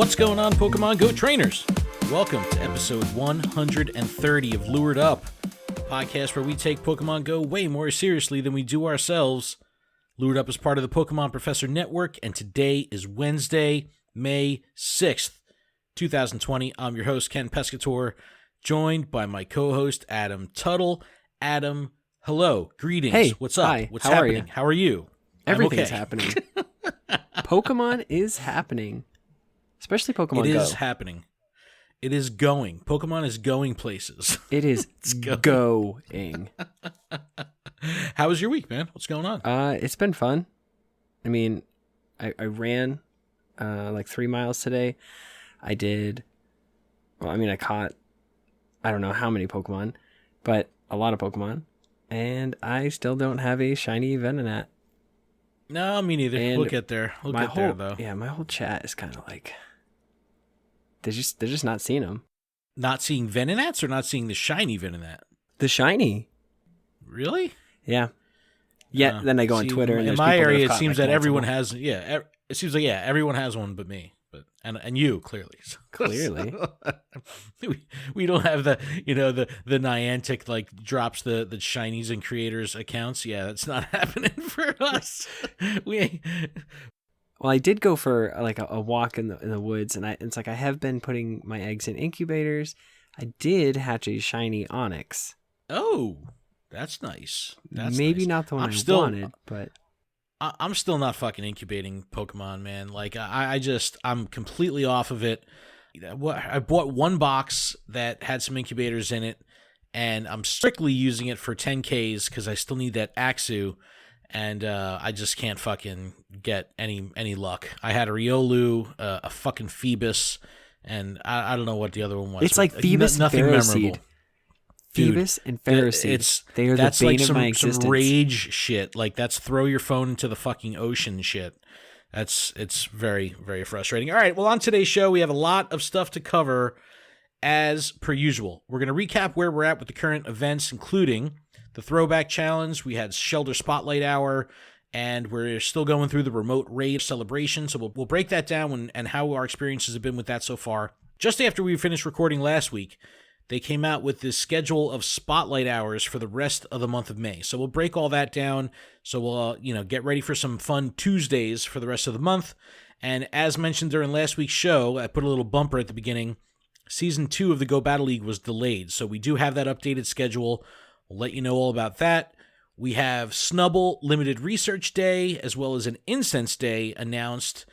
What's going on, Pokemon Go trainers? Welcome to episode 130 of Lured Up, a podcast where we take Pokemon Go way more seriously than we do ourselves. Lured Up is part of the Pokemon Professor Network, and today is Wednesday, May 6th, 2020. I'm your host, Ken Pescator, joined by my co-host, Adam Tuttle. Adam, hello, greetings. Hey, what's up? hi, What's how are happening? you? How are you? Everything's okay. happening. Pokemon is happening. Especially Pokemon Go. It is happening. It is going. Pokemon is going places. It is going. How was your week, man? What's going on? It's been fun. I mean, I ran like 3 miles today. I caught, I don't know how many Pokemon, but a lot of Pokemon. And I still don't have a shiny Venonat. No, me neither. And we'll get there. We'll get there, though. Yeah, my whole chat is kind of like, they're just not seeing them. Not seeing Venonats or not seeing the shiny Venonat? The shiny. Really? Yeah. Yeah, then I go on Twitter and in there's my people that area, have it caught, seems like, that everyone multiple. has. Yeah, it seems like everyone has one, but me, and you clearly. Clearly, we don't have the the Niantic like drops the shinies and creators accounts. Yeah, that's not happening for us. Well, I did go for like a walk in the woods, and it's like I have been putting my eggs in incubators. I did hatch a shiny Onyx. Oh, that's nice. That's maybe nice. not the one I wanted, but I'm still not fucking incubating Pokemon, man. Like I'm completely off of it. I bought one box that had some incubators in it, and I'm strictly using it for 10Ks because I still need that Axu, and I just can't fucking get any luck. I had a Riolu, a fucking Phoebus, and I don't know what the other one was. it's like Phoebus nothing and memorable. Ferroseed. Phoebus and Ferroseed. They are the bane of my existence. Some rage shit. Like that's throw your phone into the fucking ocean shit. It's very, very frustrating. All right, well, on today's show, we have a lot of stuff to cover as per usual. We're going to recap where we're at with the current events, including the Throwback Challenge. We had Shellder Spotlight Hour, and we're still going through the remote raid celebration. So we'll break that down and how our experiences have been with that so far. Just after we finished recording last week, they came out with this schedule of spotlight hours for the rest of the month of May. So we'll break all that down. So we'll, get ready for some fun Tuesdays for the rest of the month. And as mentioned during last week's show, I put a little bumper at the beginning. Season 2 of the Go Battle League was delayed. So we do have that updated schedule. We'll let you know all about that. We have Snubble Limited Research Day, as well as an Incense Day announced.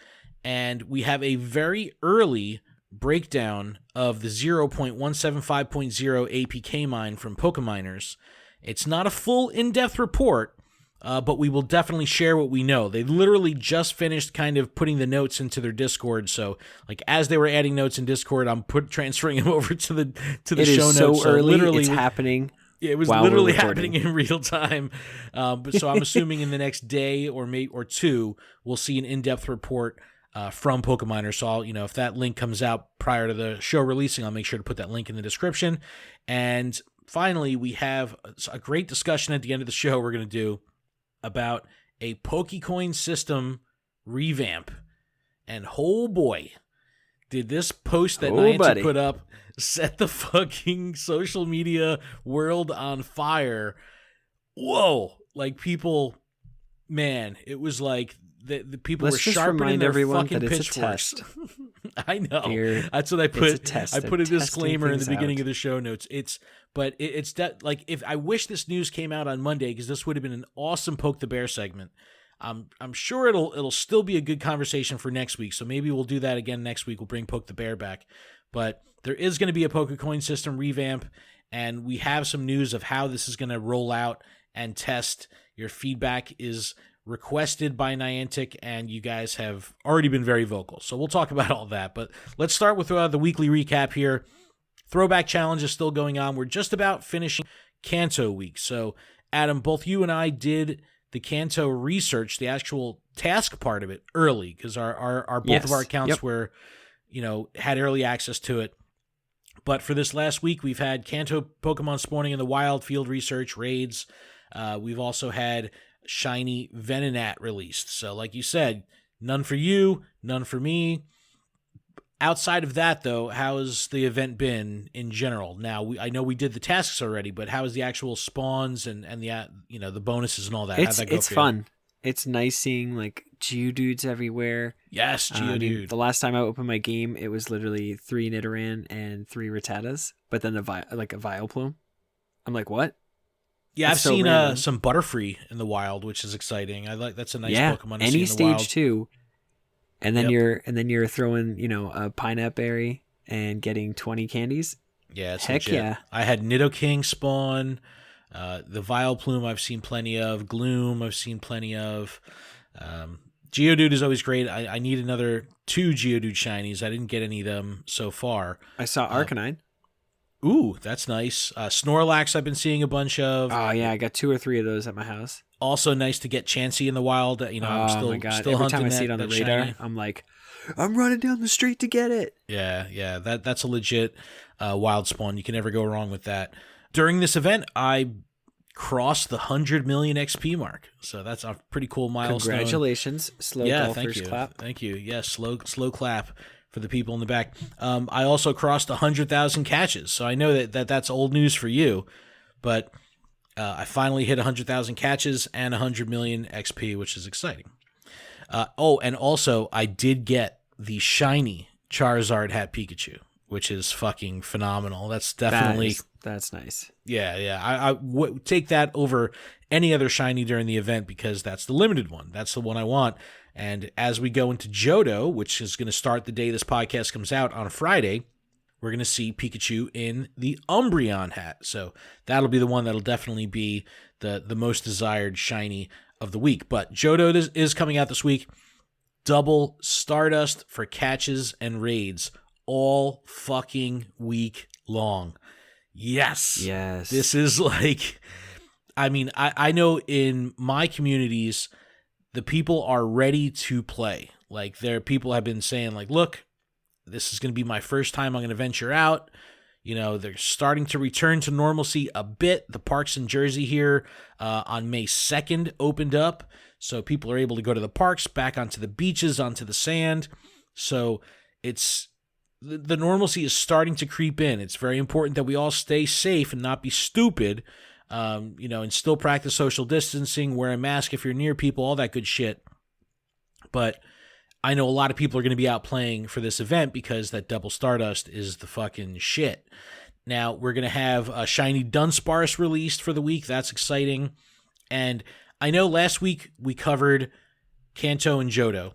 And we have a very early breakdown of the 0.175.0 APK mine from Pokeminers. It's not a full in-depth report, but we will definitely share what we know. They literally just finished kind of putting the notes into their Discord, so like as they were adding notes in Discord, I'm transferring them over to the show notes. It is so early. Literally, it's happening. Yeah, it was literally happening in real time. But so I'm assuming in the next day or two, we'll see an in-depth report from Pokéminer. So I'll, if that link comes out prior to the show releasing, I'll make sure to put that link in the description. And finally, we have a great discussion at the end of the show we're going to do about a PokéCoin system revamp. And oh boy, did this post that Niantic put up set the fucking social media world on fire. Whoa. Like people, man, it was like the people were sharpening their fucking pitchforks. I know. That's what I put. I put a disclaimer in the beginning of the show notes. It's like if I wish this news came out on Monday because this would have been an awesome Poke the Bear segment. I'm sure it'll still be a good conversation for next week. So maybe we'll do that again next week. We'll bring Poke the Bear back. But there is going to be a PokéCoin system revamp, and we have some news of how this is going to roll out and test. Your feedback is requested by Niantic, and you guys have already been very vocal. So we'll talk about all that. But let's start with the weekly recap here. Throwback Challenge is still going on. We're just about finishing Kanto week. So, Adam, both you and I did the Kanto research, the actual task part of it early, because our both of our accounts were, had early access to it. But for this last week, we've had Kanto Pokemon spawning in the wild, field research, raids. We've also had shiny Venonat released. So like you said, none for you, none for me. outside of that, though, how has the event been in general? Now, I know we did the tasks already, but how is the actual spawns and the the bonuses and all that? How'd that go It's for you? fun. It's nice seeing like Geodudes everywhere. Yes, Geodude. The last time I opened my game, it was literally 3 Nidoran and 3 Rattatas, but then a Vileplume. I'm like, what? Yeah, It's I've seen random. some Butterfree in the wild, which is exciting. That's a nice Pokemon to any see in the stage wild. too. And then Yep. you're throwing, a pineapple berry and getting 20 candies. Yeah, it's Heck legit. yeah. I had Nidoking spawn. The Vileplume I've seen plenty of. Gloom I've seen plenty of. Geodude is always great. I need another 2 Geodude shinies. I didn't get any of them so far. I saw Arcanine. Ooh, that's nice. Snorlax I've been seeing a bunch of. Oh yeah, I got 2 or 3 of those at my house. Also nice to get Chansey in the wild. I'm Oh my god! still Every hunting time I that, see it on the that radar, shiny. I'm like, I'm running down the street to get it. Yeah, that's a legit wild spawn. You can never go wrong with that. During this event, I crossed the 100 million XP mark, so that's a pretty cool milestone. Congratulations, slow golfers clap. Thank you. Yes, slow clap for the people in the back. I also crossed 100,000 catches, so I know that's old news for you, but I finally hit 100,000 catches and 100 million XP, which is exciting. And also I did get the shiny Charizard hat Pikachu, which is fucking phenomenal. That's definitely that's nice. Yeah. I would take that over any other shiny during the event because that's the limited one. That's the one I want. And as we go into Johto, which is going to start the day this podcast comes out on a Friday, we're going to see Pikachu in the Umbreon hat. So that'll be the one that'll definitely be the most desired shiny of the week. But Johto is coming out this week. Double Stardust for catches and raids all fucking week long. Yes. This is like, I know in my communities, the people are ready to play. Like people have been saying like, look, this is going to be my first time I'm going to venture out. They're starting to return to normalcy a bit. The parks in Jersey here on May 2nd opened up. So people are able to go to the parks, back onto the beaches, onto the sand. So the normalcy is starting to creep in. It's very important that we all stay safe and not be stupid, and still practice social distancing, wear a mask if you're near people, all that good shit. But I know a lot of people are going to be out playing for this event because that Double Stardust is the fucking shit. Now, we're going to have a shiny Dunsparce released for the week. That's exciting. And I know last week we covered Kanto and Johto.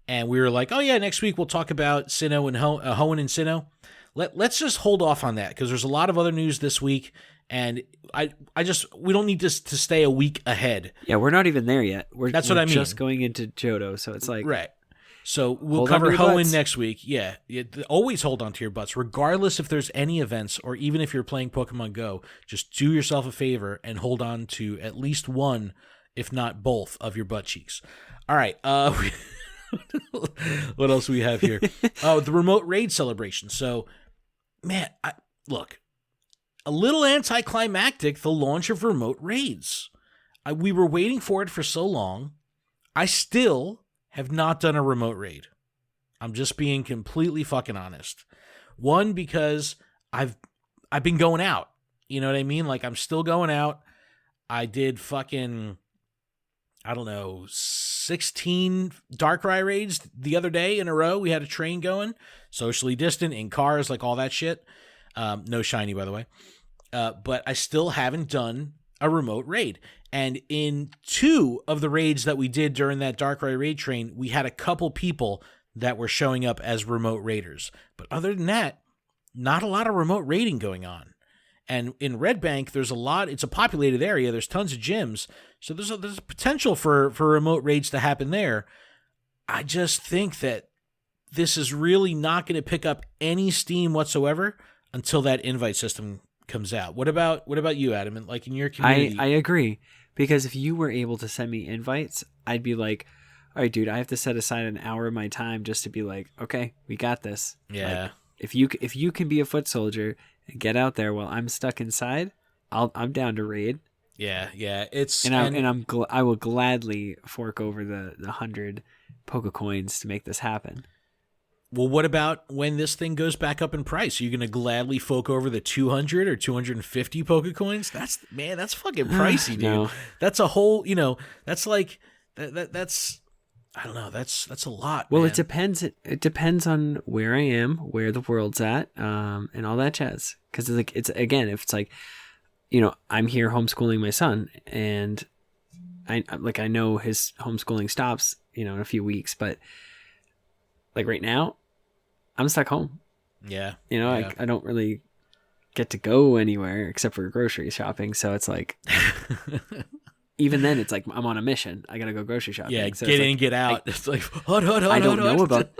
And we were like, oh yeah, next week we'll talk about Sinnoh and Hoenn and Sinnoh. Let's just hold off on that because there's a lot of other news this week. And we don't need to stay a week ahead. Yeah, we're not even there yet. That's what I mean. Just going into Johto, so it's like right. So we'll cover Hoenn next week. Yeah, always hold on to your butts, regardless if there's any events or even if you're playing Pokemon Go. Just do yourself a favor and hold on to at least one, if not both, of your butt cheeks. All right. What else do we have here? Oh, the remote raid celebration. So, man, look, a little anticlimactic, the launch of remote raids. We were waiting for it for so long. I still have not done a remote raid. I'm just being completely fucking honest. One, because I've been going out. You know what I mean? Like, I'm still going out. I did fucking, 16 Darkrai raids the other day in a row. We had a train going, socially distant, in cars, like all that shit. No shiny, by the way. But I still haven't done a remote raid. And in 2 of the raids that we did during that Darkrai raid train, we had a couple people that were showing up as remote raiders. But other than that, not a lot of remote raiding going on. And in Red Bank, there's a lot. It's a populated area. There's tons of gyms. So there's a potential for remote raids to happen there. I just think that this is really not going to pick up any steam whatsoever until that invite system comes out. What about you, Adam? And like in your community? I agree. Because if you were able to send me invites, I'd be like, all right, dude, I have to set aside an hour of my time just to be like, okay, we got this. Yeah. Like, if you can be a foot soldier and get out there while I'm stuck inside, I'm down to raid. Yeah. I will gladly fork over the 100 PokéCoins to make this happen. Well, what about when this thing goes back up in price? Are you going to gladly fork over the 200 or 250 PokéCoins? That's fucking pricey, dude. No. That's a whole, that's like that's I don't know. That's a lot. Well, man. it depends. It depends on where I am, where the world's at, and all that jazz. Because it's again, if it's like, I'm here homeschooling my son, and I know his homeschooling stops, in a few weeks, but like right now, I'm stuck home. Yeah. I don't really get to go anywhere except for grocery shopping. So it's like, even then, it's like I'm on a mission. I gotta go grocery shopping. Yeah, so get in, get out. It's like I don't know about.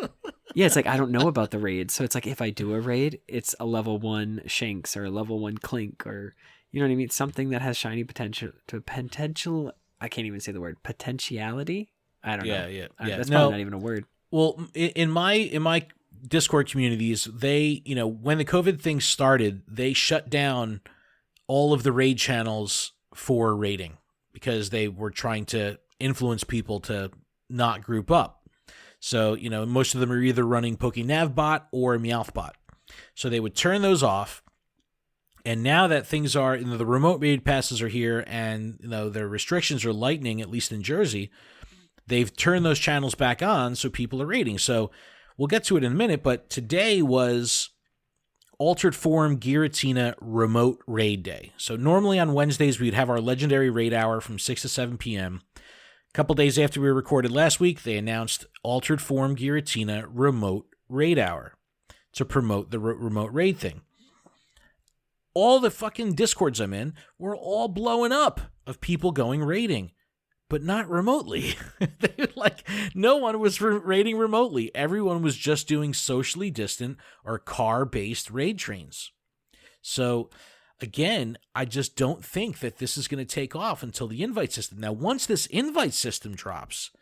Yeah, it's like I don't know about the raid. So it's like if I do a raid, it's a level 1 Shanks or a level 1 Clink, or you know what I mean, something that has shiny potential. I can't even say the word potentiality. I don't know. Yeah. That's probably not even a word. Well, in my Discord communities, they, when the COVID thing started, they shut down all of the raid channels for raiding because they were trying to influence people to not group up. So, most of them are either running PokéNavBot or MeowthBot. So they would turn those off. And now that things are, the remote raid passes are here and, their restrictions are lightening, at least in Jersey, they've turned those channels back on so people are raiding. So we'll get to it in a minute, but today was Altered Form Giratina Remote Raid Day. So normally on Wednesdays, we'd have our legendary raid hour from 6 to 7 p.m. A couple days after we recorded last week, they announced Altered Form Giratina Remote Raid Hour to promote the remote raid thing. All the fucking Discords I'm in were all blowing up of people going raiding, but not remotely. No one was raiding remotely. Everyone was just doing socially distant or car-based raid trains. So, again, I just don't think that this is going to take off until the invite system. Now, once this invite system drops,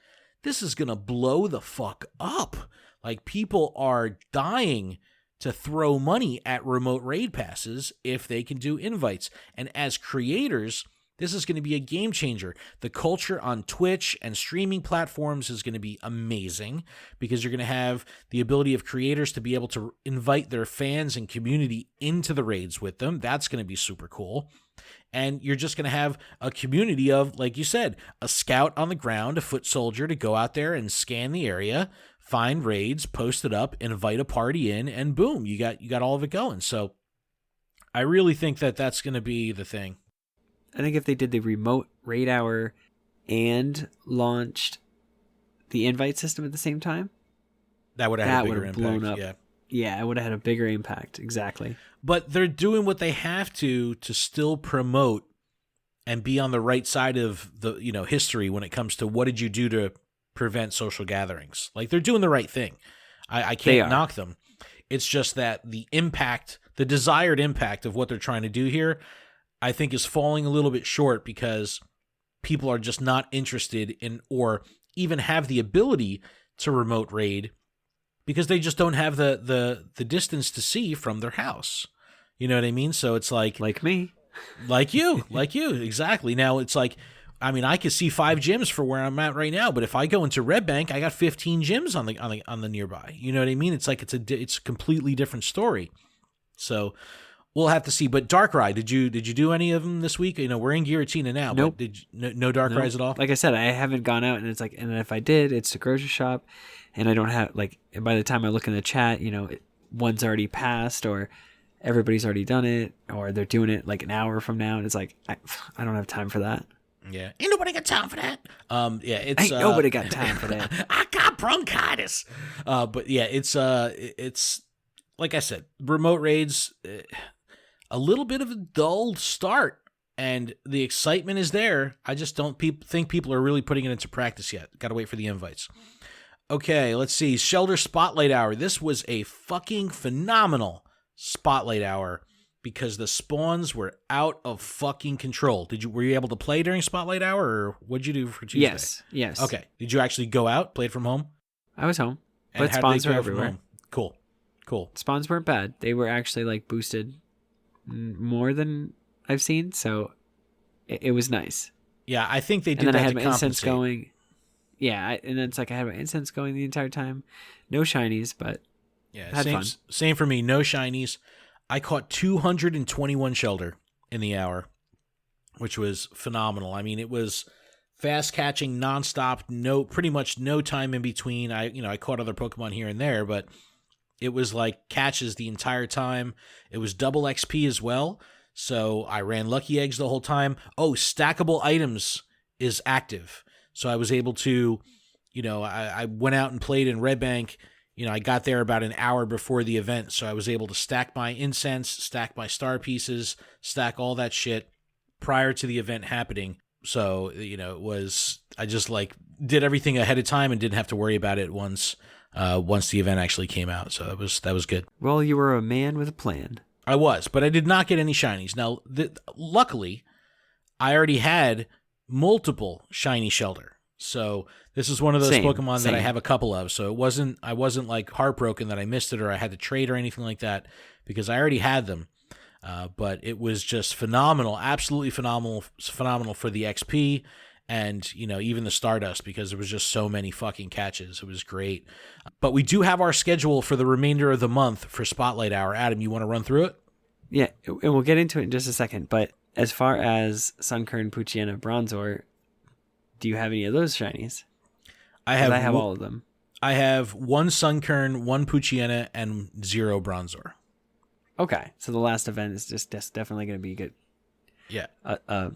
this is going to blow the fuck up. Like, people are dying to throw money at remote raid passes if they can do invites. And as creators, this is going to be a game changer. The culture on Twitch and streaming platforms is going to be amazing because you're going to have the ability of creators to be able to invite their fans and community into the raids with them. That's going to be super cool. And you're just going to have a community of, like you said, a scout on the ground, a foot soldier to go out there and scan the area, find raids, post it up, invite a party in, and boom, you got all of it going. So I really think that that's going to be the thing. I think if they did the remote raid hour and launched the invite system at the same time, that would have had a bigger impact. Blown up. Yeah, it would have had a bigger impact. Exactly. But they're doing what they have to still promote and be on the right side of the history when it comes to what did you do to prevent social gatherings. Like, they're doing the right thing. I can't knock them. It's just that the impact, the desired impact of what they're trying to do here, I think is falling a little bit short because people are just not interested in or even have the ability to remote raid because they just don't have the distance to see from their house. You know what I mean? So it's like me. Like you, exactly. Now it's like, I could see 5 gyms for where I'm at right now, but if I go into Red Bank, I got 15 gyms on the nearby. You know what I mean? It's like it's a completely different story. So we'll have to see. But Darkrai, did you do any of them this week? We're in Giratina now. Nope. But no Darkrai's at all? Like I said, I haven't gone out, and it's like, and if I did, it's a grocery shop, and I don't have, like, by the time I look in the chat, one's already passed, or everybody's already done it, or they're doing it like an hour from now, and it's like, I don't have time for that. Yeah, ain't nobody got time for that. Ain't nobody got time for that. I got bronchitis. But yeah, it's like I said, remote raids, a little bit of a dull start, and the excitement is there. I just don't think people are really putting it into practice yet. Got to wait for the invites. Okay, let's see. Shellder Spotlight Hour. This was a fucking phenomenal Spotlight Hour because the spawns were out of fucking control. Were you able to play during Spotlight Hour, or what'd you do for Tuesday? Yes. Okay. Did you actually go out, played from home? I was home, and but spawns were everywhere. Cool. Spawns weren't bad. They were actually like boosted more than I've seen, so it was nice. Yeah, I think they did. And then that I had to my compensate. incense going. Yeah, and then it's like I had my incense going the entire time. No shinies, but Yeah, Had fun. same for me. No shinies. I caught 221 Shellder in the hour, which was phenomenal. I mean, it was fast catching nonstop, pretty much no time in between. I caught other Pokemon here and there, but it was like catches the entire time. It was double XP as well. So I ran Lucky Eggs the whole time. Oh, stackable items is active. So I was able to, I went out and played in Red Bank. I got there about an hour before the event. So I was able to stack my Incense, stack my star pieces, stack all that shit prior to the event happening. So, I just did everything ahead of time and didn't have to worry about it once the event actually came out. So that was good. Well, you were a man with a plan. I was, but I did not get any shinies. Now, luckily, I already had multiple shiny Shellder. So this is one of those Pokemon that I have a couple of. So I wasn't like heartbroken that I missed it or I had to trade or anything like that because I already had them. But it was just phenomenal, absolutely phenomenal for the XP and, even the Stardust because there was just so many fucking catches. It was great. But we do have our schedule for the remainder of the month for Spotlight Hour. Adam, you want to run through it? Yeah, and we'll get into it in just a second. But as far as Sunkern, Poochyena, Bronzor, do you have any of those shinies? I have all of them. I have one Sunkern, one Poochyena, and 0 Bronzor. Okay, so the last event is just definitely going to be good. Yeah, a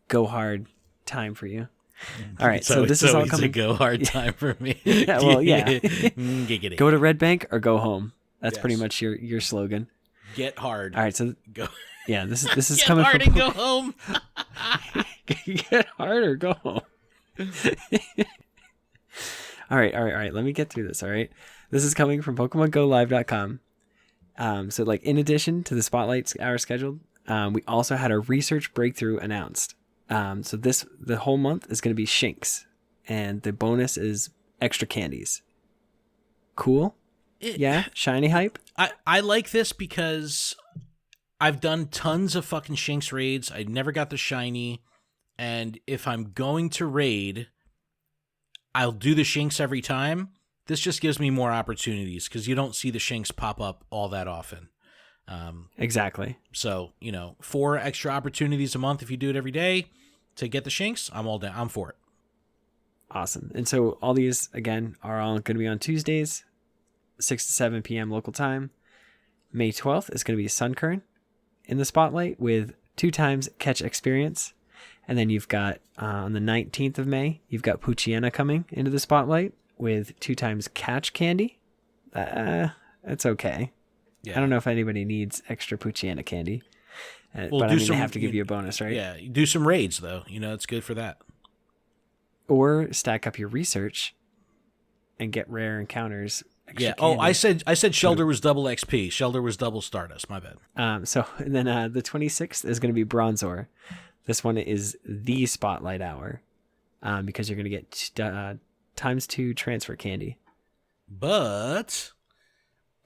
go hard time for you. All right, so this is all coming. A go hard time for me. Yeah, well, yeah. Go to Red Bank or go home. That's pretty much your slogan. Get hard. All right, so go. Yeah, this is Get coming hard from and go home. Get hard or go home. All right. Let me get through this. All right, this is coming from PokemonGoLive.com. So in addition to the Spotlight Hour scheduled, we also had a research breakthrough announced. So the whole month is going to be Shinx, and the bonus is extra candies. Cool. Yeah, shiny hype. I like this because I've done tons of fucking Shinx raids. I never got the shiny, and if I'm going to raid, I'll do the Shinx every time. This just gives me more opportunities because you don't see the Shinx pop up all that often. Exactly. So, 4 extra opportunities a month if you do it every day to get the Shinx, I'm all down. I'm for it. Awesome. And so all these, again, are all going to be on Tuesdays, 6 to 7 p.m. local time. May 12th is going to be Sunkern in the spotlight with 2 times catch experience. And then you've got, on the 19th of May, you've got Poochyena coming into the spotlight with 2 times catch candy. That's okay. Yeah. I don't know if anybody needs extra Poochyena candy. But they have to give you a bonus, right? Yeah, do some raids, though. It's good for that. Or stack up your research and get rare encounters. Yeah. Oh, I said Shellder was double XP. Shellder was double Stardust. My bad. So then the 26th is going to be Bronzor. This one is the Spotlight Hour because you're going to get ×2 transfer candy. But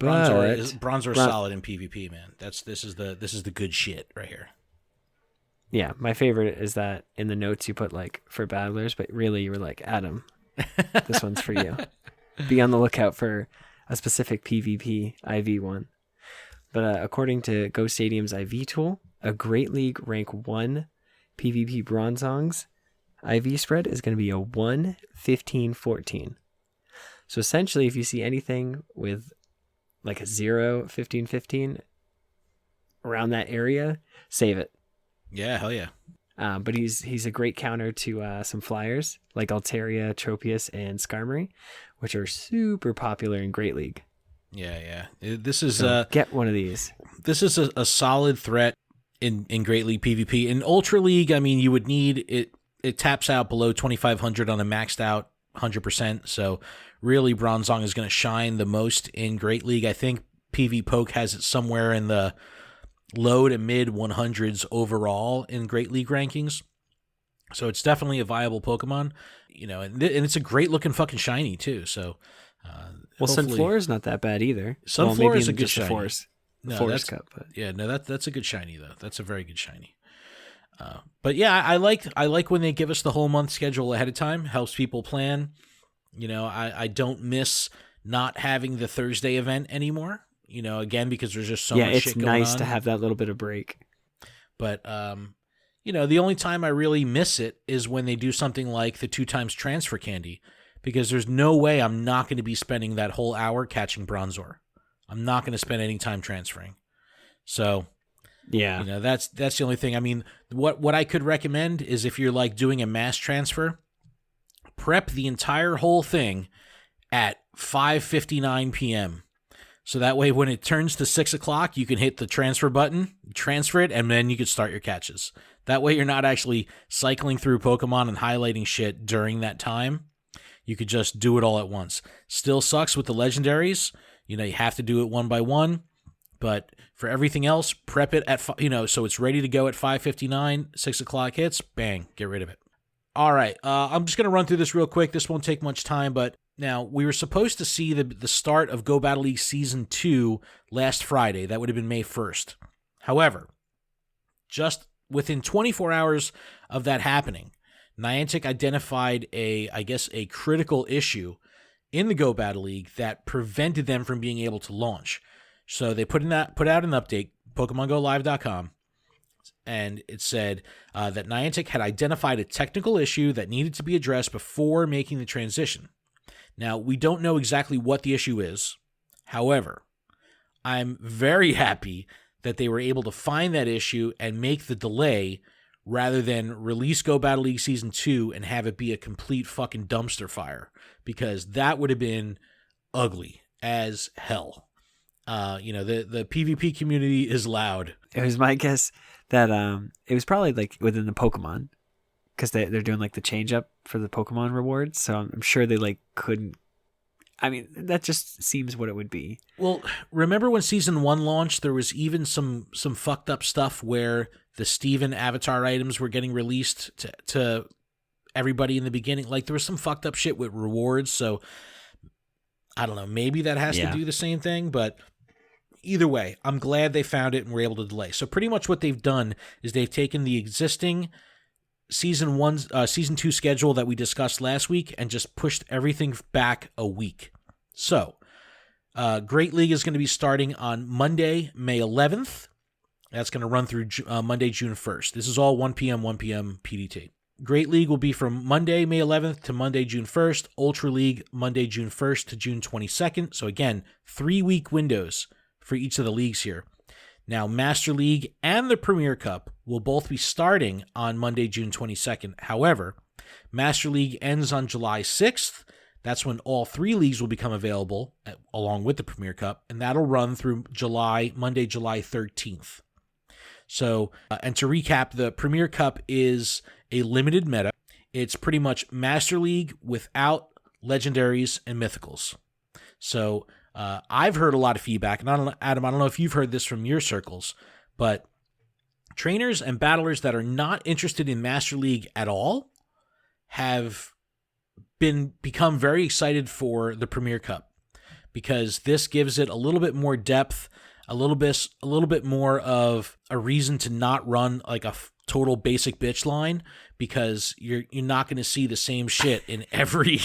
Bronzor is solid in PvP, man. This is the good shit right here. Yeah, my favorite is that in the notes you put for battlers, but really you were like, Adam, this one's for you. Be on the lookout for a specific PvP IV one. But according to Go Stadium's IV tool, a Great League rank 1 PvP Bronzong's IV spread is going to be a 1-15-14. So essentially, if you see anything with a 0-15-15 around that area, save it. Yeah, hell yeah. But he's a great counter to some flyers like Altaria, Tropius, and Skarmory, which are super popular in Great League. Yeah. This is get one of these. This is a solid threat in Great League PvP. In Ultra League, I mean, you would need it. It taps out below 2,500 on a maxed out 100%. So really, Bronzong is going to shine the most in Great League. I think PvPoke has it somewhere in the low to mid 100s overall in Great League rankings. So it's definitely a viable Pokemon, and it's a great looking fucking shiny too. So, Sunflora is not that bad either. Sunflora is a good shiny. Forest Cup, but yeah, no, that's a good shiny though. That's a very good shiny. But yeah, I like when they give us the whole month schedule ahead of time. Helps people plan. I don't miss not having the Thursday event anymore. Again, because there's just so much shit going on. Yeah, it's nice to have that little bit of break. But, the only time I really miss it is when they do something like the 2x transfer candy, because there's no way I'm not going to be spending that whole hour catching Bronzor. I'm not going to spend any time transferring. So, yeah, that's the only thing. I mean, what I could recommend is if you're like doing a mass transfer, prep the entire whole thing at 5:59 p.m. So that way, when it turns to 6 o'clock, you can hit the transfer button, transfer it, and then you can start your catches. That way, you're not actually cycling through Pokemon and highlighting shit during that time. You could just do it all at once. Still sucks with the legendaries. You have to do it one by one. But for everything else, prep it at, so it's ready to go at 5:59, 6 o'clock hits, bang, get rid of it. All right, I'm just going to run through this real quick. This won't take much time, but now we were supposed to see the start of Go Battle League Season 2 last Friday. That would have been May 1st. However, just within 24 hours of that happening, Niantic identified a critical issue in the Go Battle League that prevented them from being able to launch. So they put out an update, PokemonGoLive.com, and it said that Niantic had identified a technical issue that needed to be addressed before making the transition. Now, we don't know exactly what the issue is. However, I'm very happy that they were able to find that issue and make the delay rather than release Go Battle League Season 2 and have it be a complete fucking dumpster fire, because that would have been ugly as hell. The PvP community is loud. It was my guess that it was probably like within the Pokemon, because they're doing like the change up for the Pokemon rewards. So I'm sure they like couldn't. I mean, that just seems what it would be. Well, remember when Season 1 launched, there was even some fucked up stuff where the Steven avatar items were getting released to everybody in the beginning. Like, there was some fucked up shit with rewards. So I don't know. Maybe that has to do the same thing, but either way, I'm glad they found it and were able to delay. So pretty much what they've done is they've taken the existing Season 2 schedule that we discussed last week and just pushed everything back a week. So, Great League is going to be starting on Monday, May 11th. That's going to run through Monday, June 1st. This is all 1 p.m. PDT. Great League will be from Monday, May 11th to Monday, June 1st. Ultra League, Monday, June 1st to June 22nd. So again, 3-week windows for each of the leagues here. Now, Master League and the Premier Cup will both be starting on Monday, June 22nd. However, Master League ends on July 6th. That's when all 3 leagues will become available, along with the Premier Cup, and that'll run through Monday, July 13th. So, and to recap, the Premier Cup is a limited meta. It's pretty much Master League without legendaries and mythicals. So, I've heard a lot of feedback, and Adam, I don't know if you've heard this from your circles, but trainers and battlers that are not interested in Master League at all have become very excited for the Premier Cup, because this gives it a little bit more depth, a little bit more of a reason to not run like a total basic bitch line, because you're not going to see the same shit in every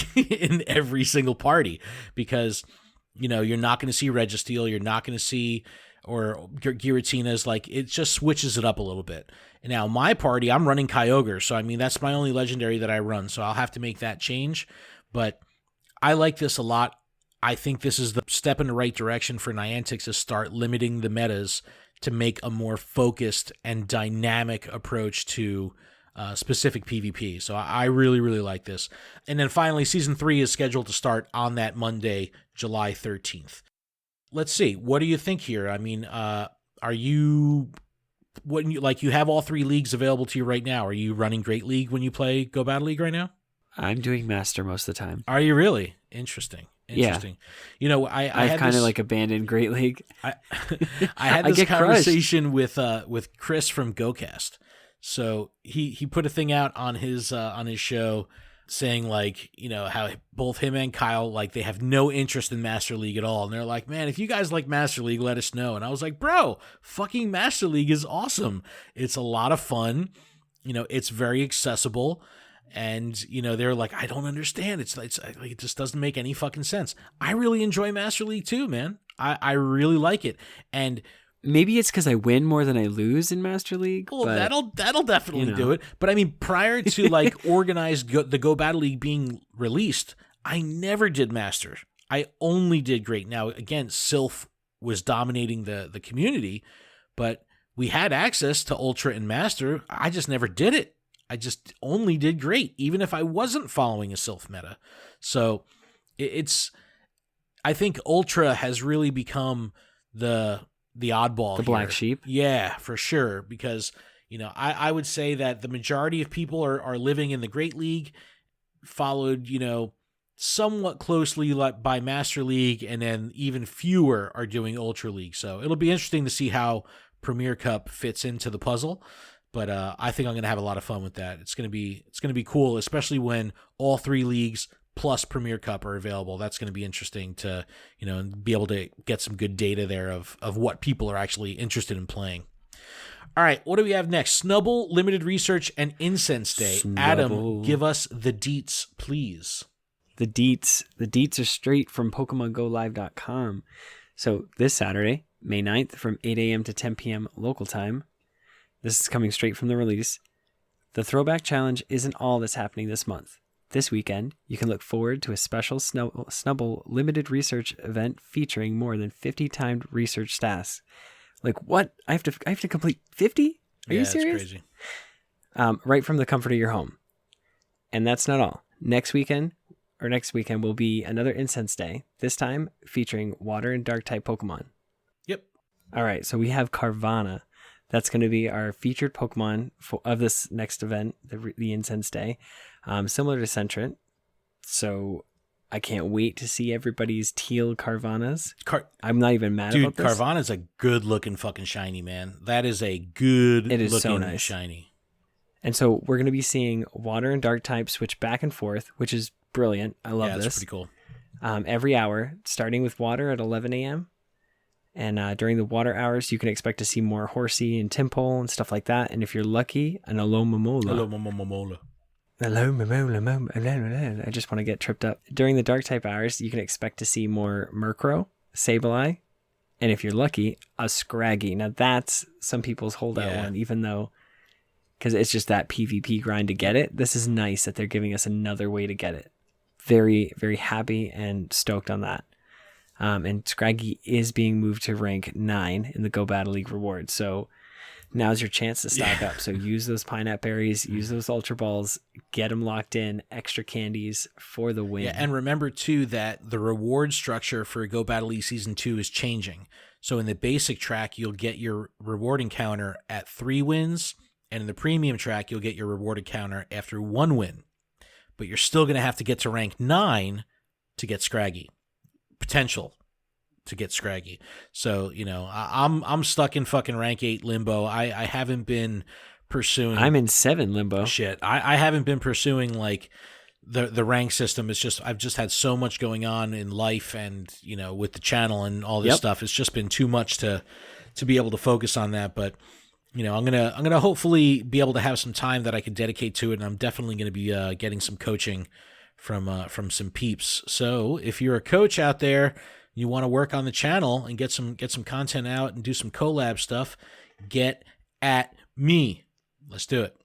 single party, because you're not going to see Registeel, you're not going to see or Giratinas. Like, it just switches it up a little bit. And now my party, I'm running Kyogre, so I mean that's my only legendary that I run, so I'll have to make that change. But I like this a lot. I think this is the step in the right direction for Niantic to start limiting the metas to make a more focused and dynamic approach to specific PvP. So I really, really like this. And then finally, Season 3 is scheduled to start on that Monday, July 13th. Let's see. What do you think here? I mean, you have all 3 leagues available to you right now. Are you running Great League when you play Go Battle League right now? I'm doing Master most of the time. Are you really? Interesting. Yeah. I've kind of like abandoned Great League. I had this conversation with Chris from GoCast. So he put a thing out on his show saying, like, how both him and Kyle, like, they have no interest in Master League at all. And they're like, man, if you guys like Master League, let us know. And I was like, bro, fucking Master League is awesome. It's a lot of fun. It's very accessible. And, you know, they're like, I don't understand. It's like, it just doesn't make any fucking sense. I really enjoy Master League too, man. I really like it. And maybe it's because I win more than I lose in Master League. well, but, that'll definitely do it. But I mean, prior to like the Go Battle League being released, I never did Master. I only did Great. Now, again, Sylph was dominating the community, but we had access to Ultra and Master. I just never did it. I just only did Great, even if I wasn't following a Sylph meta. So I think Ultra has really become the oddball, the black sheep. Yeah, for sure. Because, you know, I would say that the majority of people are living in the Great League, followed, you know, somewhat closely like by Master League, and then even fewer are doing Ultra League. So it'll be interesting to see how Premier Cup fits into the puzzle. But I think I'm going to have a lot of fun with that. It's going to be cool, especially when all 3 leagues plus Premier Cup are available. That's going to be interesting to, you know, be able to get some good data there of what people are actually interested in playing. All right, what do we have next? Snubble Limited Research and Incense Day. Snubble. Adam, give us the deets, please. The deets are straight from PokemonGoLive.com. So this Saturday, May 9th, from 8 a.m. to 10 p.m. local time. This is coming straight from the release. The Throwback Challenge isn't all that's happening this month. This weekend, you can look forward to a special Snubble Limited Research event featuring more than 50 timed research tasks. Like what? I have to complete 50? Are you serious? That's crazy. Right from the comfort of your home. And that's not all. Next weekend will be another Incense Day, this time featuring water and dark type Pokemon. Yep. All right, so we have Carvana. That's going to be our featured Pokemon of this next event, the Incense Day. Similar to Centrant. So I can't wait to see everybody's teal Carvanas. I'm not even mad about this. Dude, Carvana's a good looking fucking shiny, man. That is a good looking so nice. Shiny. And so we're going to be seeing water and dark types switch back and forth, which is brilliant. I love this. That's pretty cool. Every hour, starting with water at 11 a.m. And during the water hours, you can expect to see more Horsey and Timpole and stuff like that. And if you're lucky, an Alomomola. I just want to get tripped up. During the dark type hours, you can expect to see more Murkrow, Sableye, and if you're lucky, a Scraggy. Now that's some people's holdout one, even though, because it's just that PvP grind to get it. This is nice that they're giving us another way to get it. Very, very happy and stoked on that. And Scraggy is being moved to rank 9 in the Go Battle League rewards. So now's your chance to stock up. So use those Pineapple Berries, use those Ultra Balls, get them locked in, extra candies for the win. Yeah, and remember, too, that the reward structure for Go Battle League Season 2 is changing. So in the basic track, you'll get your reward encounter at 3 wins, and in the premium track, you'll get your reward encounter after 1 win. But you're still going to have to get to rank 9 to get Scraggy. Potential to get Scraggy. So, you know, I'm stuck in fucking rank 8 limbo. I haven't been pursuing. I'm in 7 limbo. Shit. I haven't been pursuing like the rank system. It's just I've just had so much going on in life and, you know, with the channel and all this stuff. It's just been too much to be able to focus on that. But, you know, I'm gonna hopefully be able to have some time that I can dedicate to it, and I'm definitely gonna be getting some coaching from some peeps. So if you're a coach out there, you want to work on the channel and get some content out and do some collab stuff, get at me. Let's do it.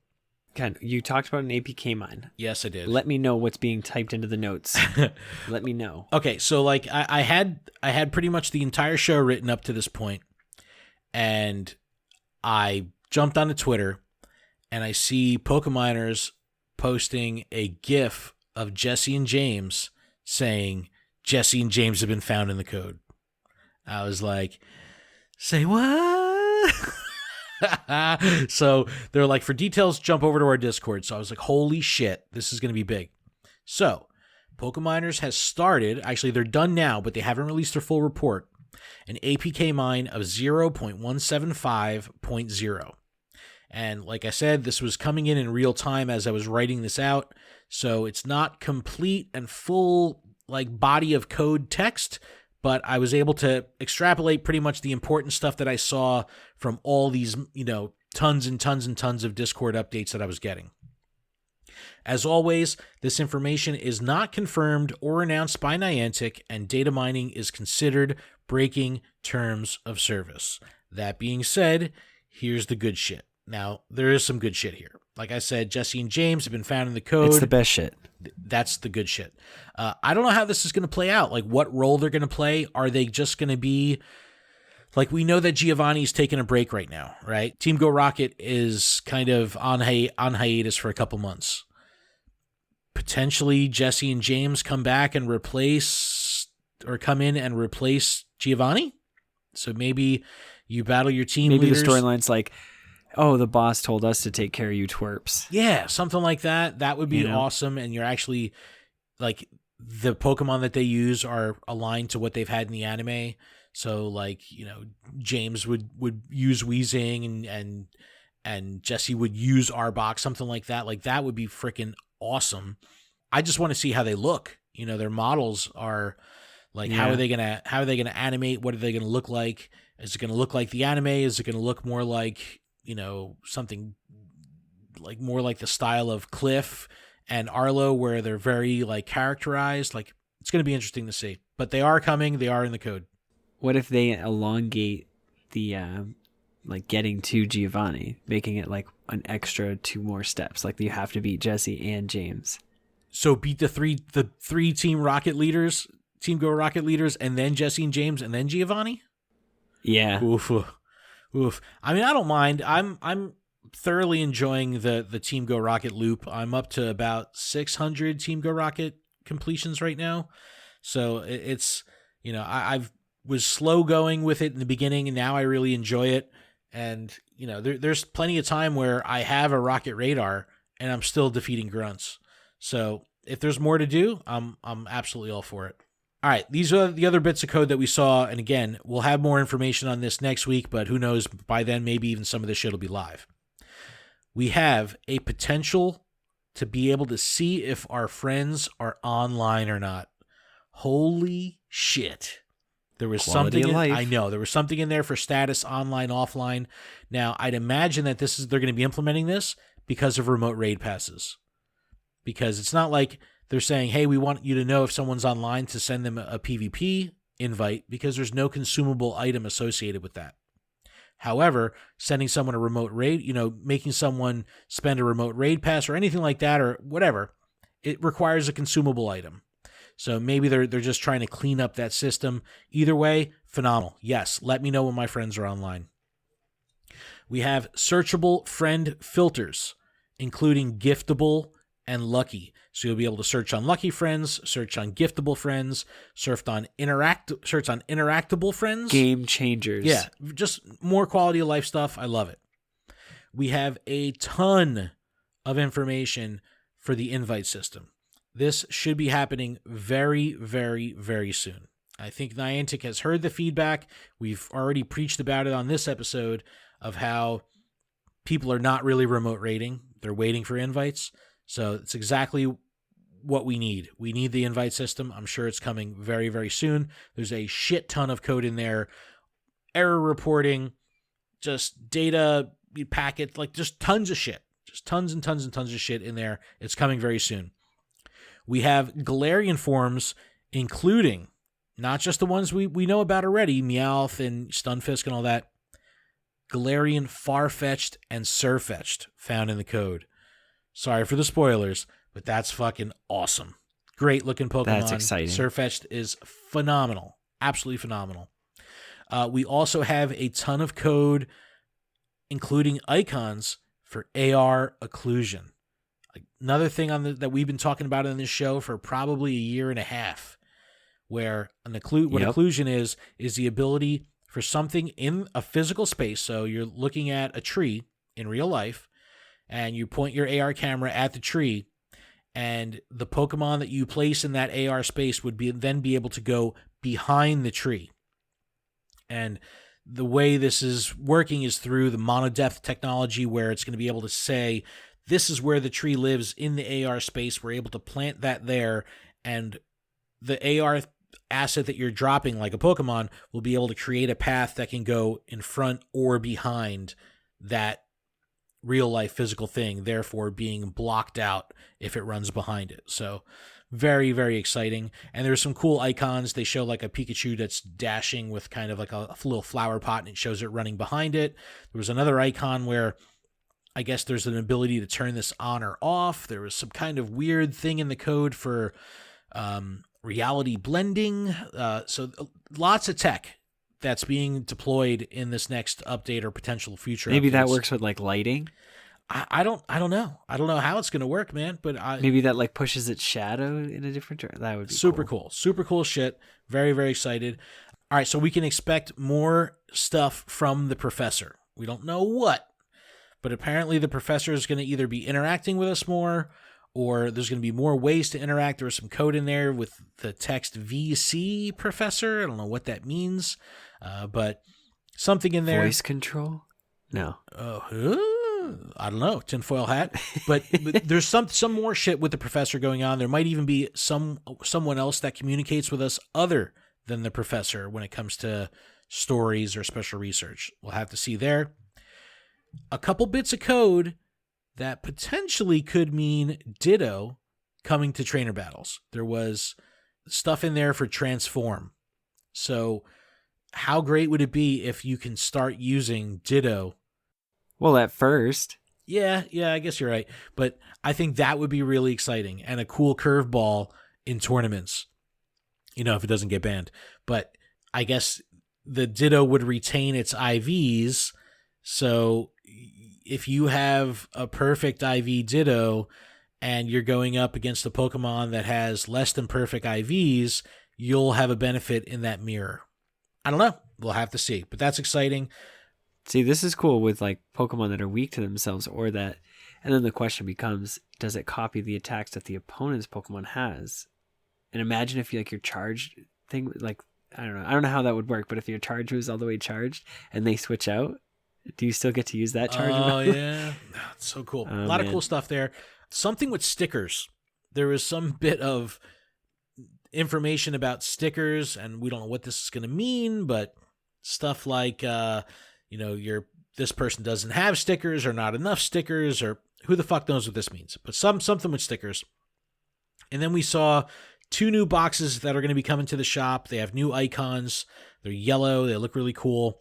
Ken, you talked about an APK mine. Yes, I did. Let me know what's being typed into the notes. Let me know. Okay, so like I had pretty much the entire show written up to this point, and I jumped onto Twitter and I see Pokeminers posting a GIF of Jesse and James saying Jesse and James have been found in the code. I was like, say what? So they're like, for details, jump over to our Discord. So I was like, holy shit, this is going to be big. So Pokeminers has started, actually they're done now, but they haven't released their full report, an APK mine of 0.175.0. And like I said, this was coming in real time as I was writing this out. So it's not complete and full like body of code text, but I was able to extrapolate pretty much the important stuff that I saw from all these, you know, tons and tons and tons of Discord updates that I was getting. As always, this information is not confirmed or announced by Niantic, and data mining is considered breaking terms of service. That being said, here's the good shit. Now, there is some good shit here. Like I said, Jesse and James have been found in the code. It's the best shit. That's the good shit. I don't know how this is going to play out, like what role they're going to play. Are they just going to be... Like, we know that Giovanni's taking a break right now, right? Team Go Rocket is kind of on hiatus for a couple months. Potentially, Jesse and James come back and come in and replace Giovanni. So maybe you battle your team leaders. Maybe the storyline's like, oh, the boss told us to take care of you twerps. Yeah, something like that. That would be awesome. And you're actually, like, the Pokemon that they use are aligned to what they've had in the anime. So, like, James would use Weezing and Jesse would use Arbok, something like that. Like, that would be freaking awesome. I just want to see how they look. Their models are like, how are they gonna animate? What are they gonna look like? Is it gonna look like the anime? Is it gonna look more like something like more like the style of Cliff and Arlo, where they're very like characterized? Like, it's gonna be interesting to see. But they are coming. They are in the code. What if they elongate the like getting to Giovanni, making it like an extra 2 more steps? Like, you have to beat Jesse and James. So beat the three Team Rocket leaders, Team Go Rocket leaders, and then Jesse and James, and then Giovanni? Yeah. Oof. I mean, I don't mind. I'm thoroughly enjoying the Team Go Rocket loop. I'm up to about 600 Team Go Rocket completions right now. So it's, I've was slow going with it in the beginning, and now I really enjoy it. And there's plenty of time where I have a Rocket Radar and I'm still defeating grunts. So if there's more to do, I'm absolutely all for it. All right, these are the other bits of code that we saw, and again, we'll have more information on this next week, but who knows, by then maybe even some of this shit will be live. We have a potential to be able to see if our friends are online or not. Holy shit. There was Quality something of life. I know there was something in there for status online, offline. Now, I'd imagine that they're going to be implementing this because of remote raid passes. Because it's not like they're saying, hey, we want you to know if someone's online to send them a PvP invite, because there's no consumable item associated with that. However, sending someone a remote raid, making someone spend a remote raid pass or anything like that or whatever, it requires a consumable item. So maybe they're just trying to clean up that system. Either way, phenomenal. Yes, let me know when my friends are online. We have searchable friend filters, including giftable and lucky. So you'll be able to search on lucky friends, search on giftable friends, search on interactable friends. Game changers. Yeah, just more quality of life stuff. I love it. We have a ton of information for the invite system. This should be happening very, very, very soon. I think Niantic has heard the feedback. We've already preached about it on this episode of how people are not really remote raiding. They're waiting for invites. So it's exactly what we need. We need the invite system. I'm sure it's coming very, very soon. There's a shit ton of code in there. Error reporting, just data packet, like just tons of shit. Just tons and tons and tons of shit in there. It's coming very soon. We have Galarian forms, including not just the ones we know about already, Meowth and Stunfisk and all that. Galarian Farfetch'd and Surfetch'd found in the code. Sorry for the spoilers, but that's fucking awesome. Great looking Pokemon. That's exciting. Surfetch'd is phenomenal. Absolutely phenomenal. We also have a ton of code, including icons for AR occlusion. Another thing that we've been talking about in this show for probably a year and a half, where occlusion is the ability for something in a physical space. So you're looking at a tree in real life, and you point your AR camera at the tree, and the Pokemon that you place in that AR space would then be able to go behind the tree. And the way this is working is through the monodepth technology, where it's going to be able to say, this is where the tree lives in the AR space. We're able to plant that there, and the AR asset that you're dropping, like a Pokemon, will be able to create a path that can go in front or behind that real life physical thing, therefore being blocked out if it runs behind it. So very, very exciting. And there's some cool icons. They show like a Pikachu that's dashing with kind of like a little flower pot, and it shows it running behind it. There was another icon where I guess there's an ability to turn this on or off. There was some kind of weird thing in the code for reality blending. So lots of tech that's being deployed in this next update or potential future. Maybe updates. that works with like lighting. I don't know. I don't know how it's going to work, man. But maybe that like pushes its shadow in a different direction. That would be super cool. Super cool shit. Very, very excited. All right, so we can expect more stuff from the professor. We don't know what, but apparently the professor is going to either be interacting with us more, or there's going to be more ways to interact. There was some code in there with the text VC professor. I don't know what that means, but something in there. Voice control? No. I don't know, tinfoil hat. But there's some more shit with the professor going on. There might even be someone else that communicates with us other than the professor when it comes to stories or special research. We'll have to see there. A couple bits of code that potentially could mean Ditto coming to trainer battles. There was stuff in there for transform. So how great would it be if you can start using Ditto? Well, at first. Yeah, I guess you're right. But I think that would be really exciting and a cool curveball in tournaments, if it doesn't get banned. But I guess the Ditto would retain its IVs. So if you have a perfect IV Ditto and you're going up against a Pokemon that has less than perfect IVs, you'll have a benefit in that mirror. I don't know. We'll have to see. But that's exciting. See, this is cool with like Pokemon that are weak to themselves or that. And then the question becomes, does it copy the attacks that the opponent's Pokemon has? And imagine if your charged thing, like, I don't know how that would work, but if your charge was all the way charged and they switch out, do you still get to use that charge? Oh, yeah. It's so cool. A lot of cool stuff there. Something with stickers. There was some bit of information about stickers, and we don't know what this is going to mean, but stuff like, this person doesn't have stickers or not enough stickers, or who the fuck knows what this means. But something with stickers. And then we saw 2 new boxes that are going to be coming to the shop. They have new icons. They're yellow. They look really cool.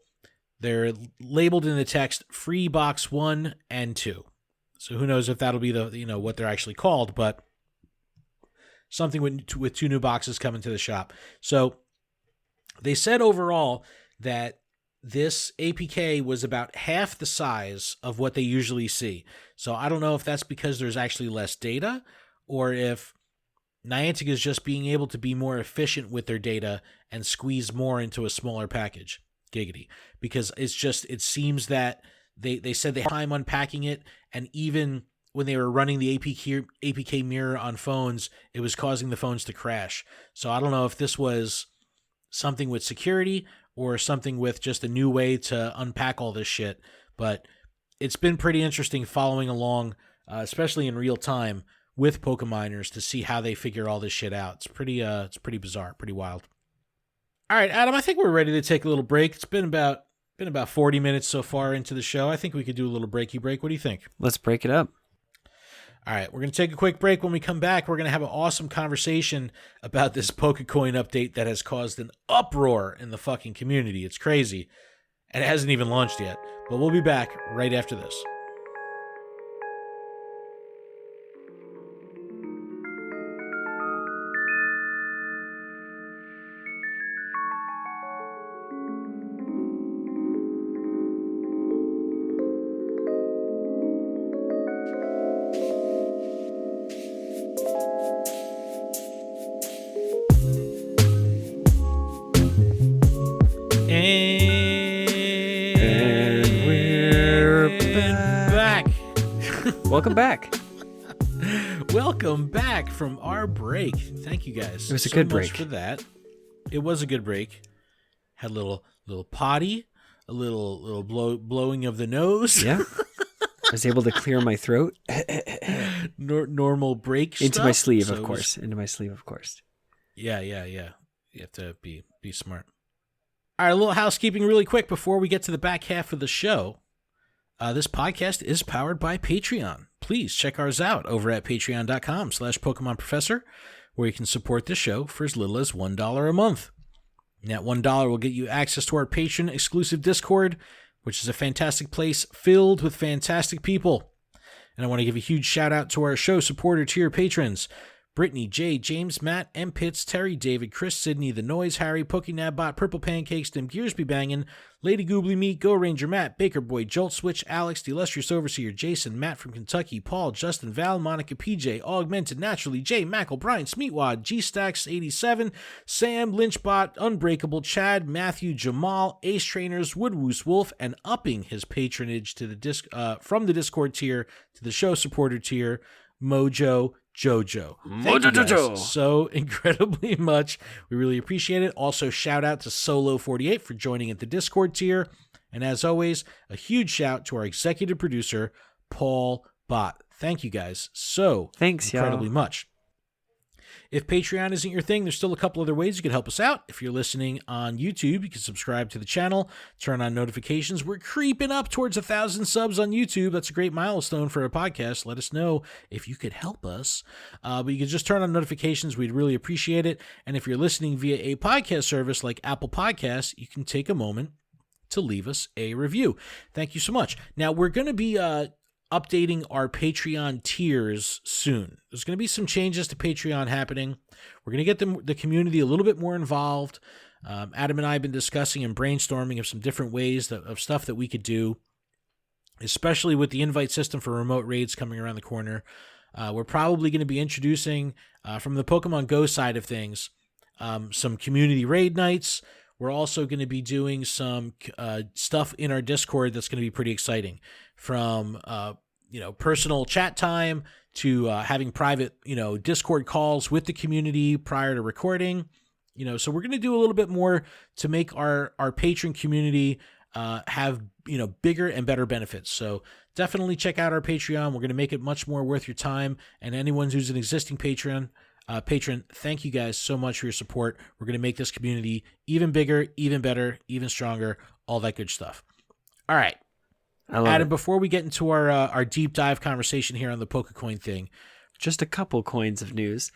They're labeled in the text free box 1 and 2. So who knows if that'll be the what they're actually called, but something with 2 new boxes coming to the shop. So they said overall that this APK was about half the size of what they usually see. So I don't know if that's because there's actually less data, or if Niantic is just being able to be more efficient with their data and squeeze more into a smaller package. Giggity. Because it seems that they said they had time unpacking it, and even when they were running the APK mirror on phones, it was causing the phones to crash. So I don't know if this was something with security or something with just a new way to unpack all this shit. But it's been pretty interesting following along, especially in real time with Pokeminers, to see how they figure all this shit out. It's pretty bizarre, pretty wild. All right, Adam, I think we're ready to take a little break. It's been about 40 minutes so far into the show. I think we could do a little breaky break. What do you think? Let's break it up. All right, we're going to take a quick break. When we come back, we're going to have an awesome conversation about this PokéCoin update that has caused an uproar in the fucking community. It's crazy, and it hasn't even launched yet. But we'll be back right after this. Welcome back. Welcome back from our break. Thank you guys. It was a good break for that. It was a good break. Had a little potty, a little blowing of the nose. Yeah. I was able to clear my throat. Normal break into stuff. My sleeve, of course. Into my sleeve, of course. Yeah. You have to be smart. All right, a little housekeeping really quick before we get to the back half of the show. This podcast is powered by Patreon. Please check ours out over at patreon.com/Pokemon Professor, where you can support the show for as little as $1 a month. And that $1 will get you access to our patron exclusive Discord, which is a fantastic place filled with fantastic people. And I want to give a huge shout out to our show supporter tier patrons: Brittany, Jay, James, Matt, M. Pitts, Terry, David, Chris, Sydney, The Noise, Harry, PokéNabBot, Purple Pancakes, Dim Gears Be Bangin', Lady Goobly Meat, Go Ranger Matt, Baker Boy, Jolt Switch, Alex, The Illustrious Overseer, Jason, Matt from Kentucky, Paul, Justin, Val, Monica, PJ, Augmented, Naturally, Jay, Mackle, Brian, Smeatwad, G-Stacks87, Sam, Lynchbot, Unbreakable, Chad, Matthew, Jamal, Ace Trainers, Woodwoos Wolf, and upping his patronage to the from the Discord tier to the show supporter tier, Mojo Jojo. Thank you guys so incredibly much. We really appreciate it. Also, shout out to Solo48 for joining at the Discord tier. And as always, a huge shout to our executive producer, Paul Bott. Thank you guys so incredibly much. If Patreon isn't your thing, there's still a couple other ways you can help us out. If you're listening on YouTube, you can subscribe to the channel, turn on notifications. We're creeping up towards 1,000 subs on YouTube. That's a great milestone for a podcast. Let us know if you could help us. But you can just turn on notifications. We'd really appreciate it. And if you're listening via a podcast service like Apple Podcasts, you can take a moment to leave us a review. Thank you so much. Now, we're going to be updating our Patreon tiers soon. There's going to be some changes to Patreon happening. We're going to get the community a little bit more involved. Adam and I have been discussing and brainstorming of some different ways of stuff that we could do, especially with the invite system for remote raids coming around the corner. We're probably going to be introducing, from the Pokemon Go side of things, some community raid nights. We're also going to be doing some stuff in our Discord that's going to be pretty exciting, from personal chat time to having private Discord calls with the community prior to recording. So we're going to do a little bit more to make our patron community have bigger and better benefits. So definitely check out our Patreon. We're going to make it much more worth your time. And anyone who's an existing patron, thank you guys so much for your support. We're going to make this community even bigger, even better, even stronger, all that good stuff. All right. Adam, before we get into our deep dive conversation here on the PokéCoin thing, just a couple coins of news.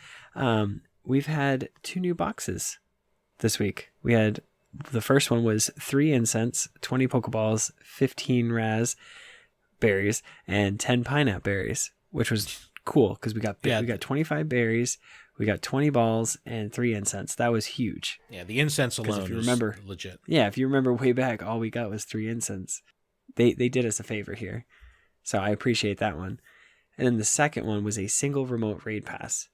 We've had 2 new boxes this week. We had, the first one was 3 Incense, 20 Pokeballs, 15 Raspberries, and 10 Pineapple Berries, which was cool because we got 25 berries, we got 20 balls, and 3 Incense. That was huge. Yeah, the Incense alone if you remember, is legit. Yeah, if you remember way back, all we got was 3 Incense. They did us a favor here, so I appreciate that one. And then the second one was a single remote raid pass,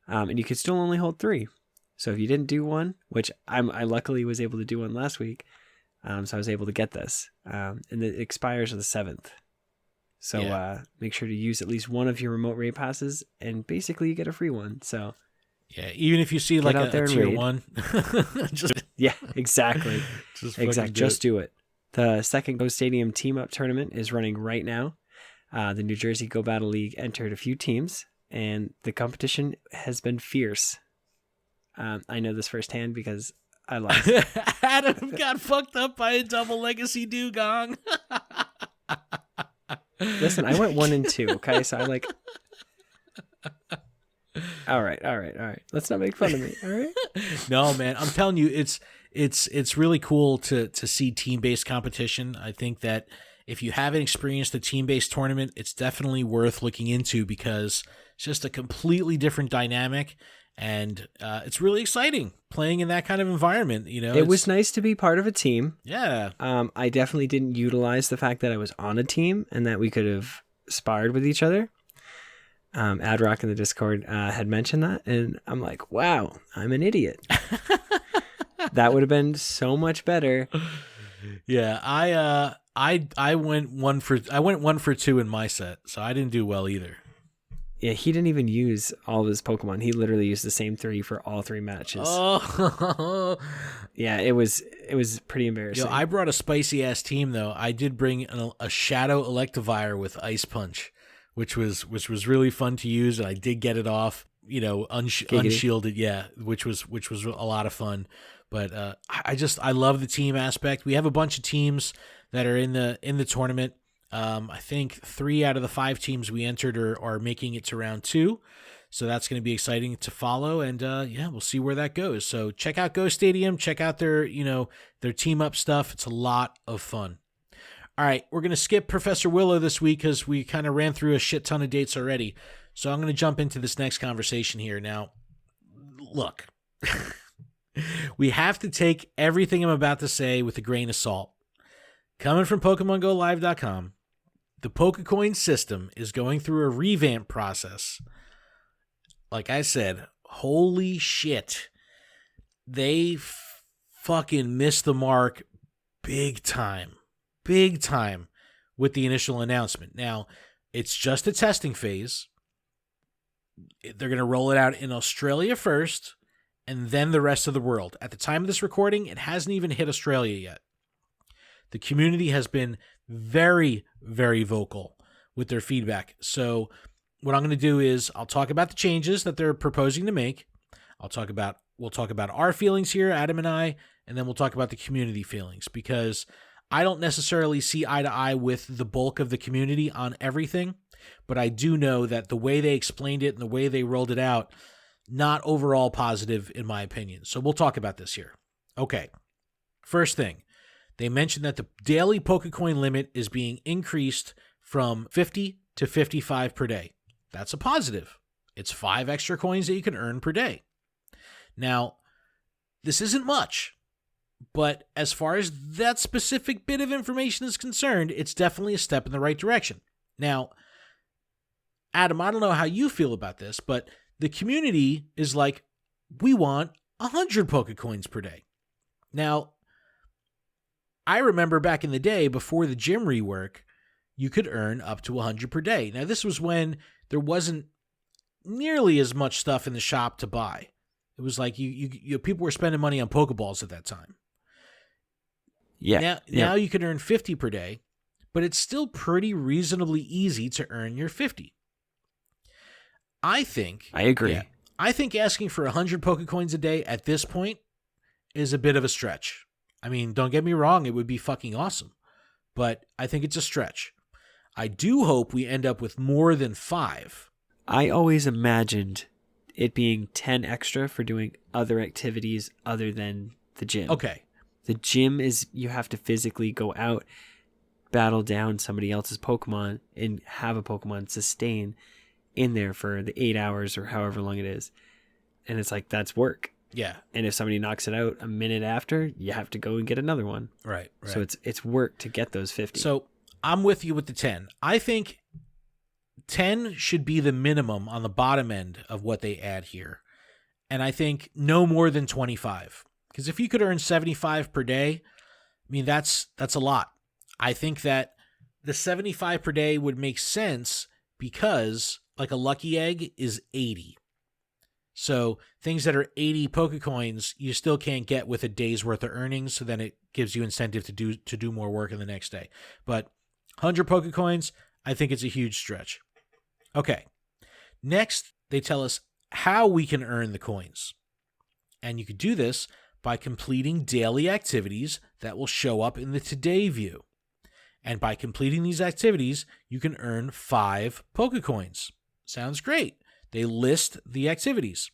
and you could still only hold 3. So if you didn't do one, which I luckily was able to do one last week, so I was able to get this, and it expires on the 7th. So make sure to use at least one of your remote raid passes, and basically you get a free one. So yeah, even if you see like a tier 1, exactly, just do it. The second Go Stadium Team Up tournament is running right now. The New Jersey Go Battle League entered a few teams, and the competition has been fierce. I know this firsthand because I lost. Adam got fucked up by a double legacy dugong. Listen, I went 1 and 2. Okay, so I like. All right. Let's not make fun of me. All right. No, man, I'm telling you, it's really cool to see team-based competition. I think that if you haven't experienced a team-based tournament, it's definitely worth looking into because it's just a completely different dynamic, and it's really exciting playing in that kind of environment. It was nice to be part of a team. Yeah. I definitely didn't utilize the fact that I was on a team and that we could have sparred with each other. Adrock in the Discord had mentioned that, and I'm like, wow, I'm an idiot. That would have been so much better. Yeah, I went 1 for 2 in my set, so I didn't do well either. Yeah, he didn't even use all of his Pokemon. He literally used the same 3 for all 3 matches. Oh, yeah, it was pretty embarrassing. I brought a spicy ass team though. I did bring a Shadow Electivire with Ice Punch, which was really fun to use, and I did get it off, unshielded. Yeah, which was a lot of fun. But I love the team aspect. We have a bunch of teams that are in the tournament. I think 3 out of the 5 teams we entered are making it to round 2. So that's going to be exciting to follow. And we'll see where that goes. So check out Go Stadium. Check out their team up stuff. It's a lot of fun. All right, we're going to skip Professor Willow this week because we kind of ran through a shit ton of dates already. So I'm going to jump into this next conversation here. Now, look, we have to take everything I'm about to say with a grain of salt. Coming from PokemonGoLive.com, the PokéCoins system is going through a revamp process. Like I said, holy shit. They fucking missed the mark big time with the initial announcement. Now, it's just a testing phase. They're going to roll it out in Australia first, and then the rest of the world. At the time of this recording, it hasn't even hit Australia yet. The community has been very, very vocal with their feedback. So what I'm going to do is I'll talk about the changes that they're proposing to make. We'll talk about our feelings here, Adam and I, and then we'll talk about the community feelings, because I don't necessarily see eye to eye with the bulk of the community on everything, but I do know that the way they explained it and the way they rolled it out, not overall positive in my opinion. So we'll talk about this here. Okay. First thing, they mentioned that the daily PokéCoin limit is being increased from 50 to 55 per day. That's a positive. It's 5 extra coins that you can earn per day. Now, this isn't much, but as far as that specific bit of information is concerned, it's definitely a step in the right direction. Now, Adam, I don't know how you feel about this, but the community is like, we want 100 PokéCoins per day. Now, I remember back in the day, before the gym rework, you could earn up to 100 per day. Now, this was when there wasn't nearly as much stuff in the shop to buy. It was like you people were spending money on Pokeballs at that time. Yeah. Now you can earn 50 per day, but it's still pretty reasonably easy to earn your 50. I agree. Yeah, I think asking for 100 PokéCoins a day at this point is a bit of a stretch. I mean, don't get me wrong, it would be fucking awesome, but I think it's a stretch. I do hope we end up with more than 5. I always imagined it being 10 extra for doing other activities other than the gym. Okay. The gym is, you have to physically go out, battle down somebody else's Pokemon, and have a Pokemon sustain in there for the 8 hours or however long it is. And it's like, that's work. Yeah. And if somebody knocks it out a minute after, you have to go and get another one. Right. So it's work to get those 50. So I'm with you with the 10. I think 10 should be the minimum on the bottom end of what they add here. And I think no more than 25. Because if you could earn 75 per day, I mean, that's a lot. I think that the 75 per day would make sense because like a lucky egg is 80. So things that are 80 PokéCoins, you still can't get with a day's worth of earnings. So then it gives you incentive to do more work in the next day. But 100 PokéCoins, I think it's a huge stretch. Okay. Next, they tell us how we can earn the coins. And you can do this by completing daily activities that will show up in the Today view. And by completing these activities, you can earn 5 PokéCoins. Sounds great. They list the activities.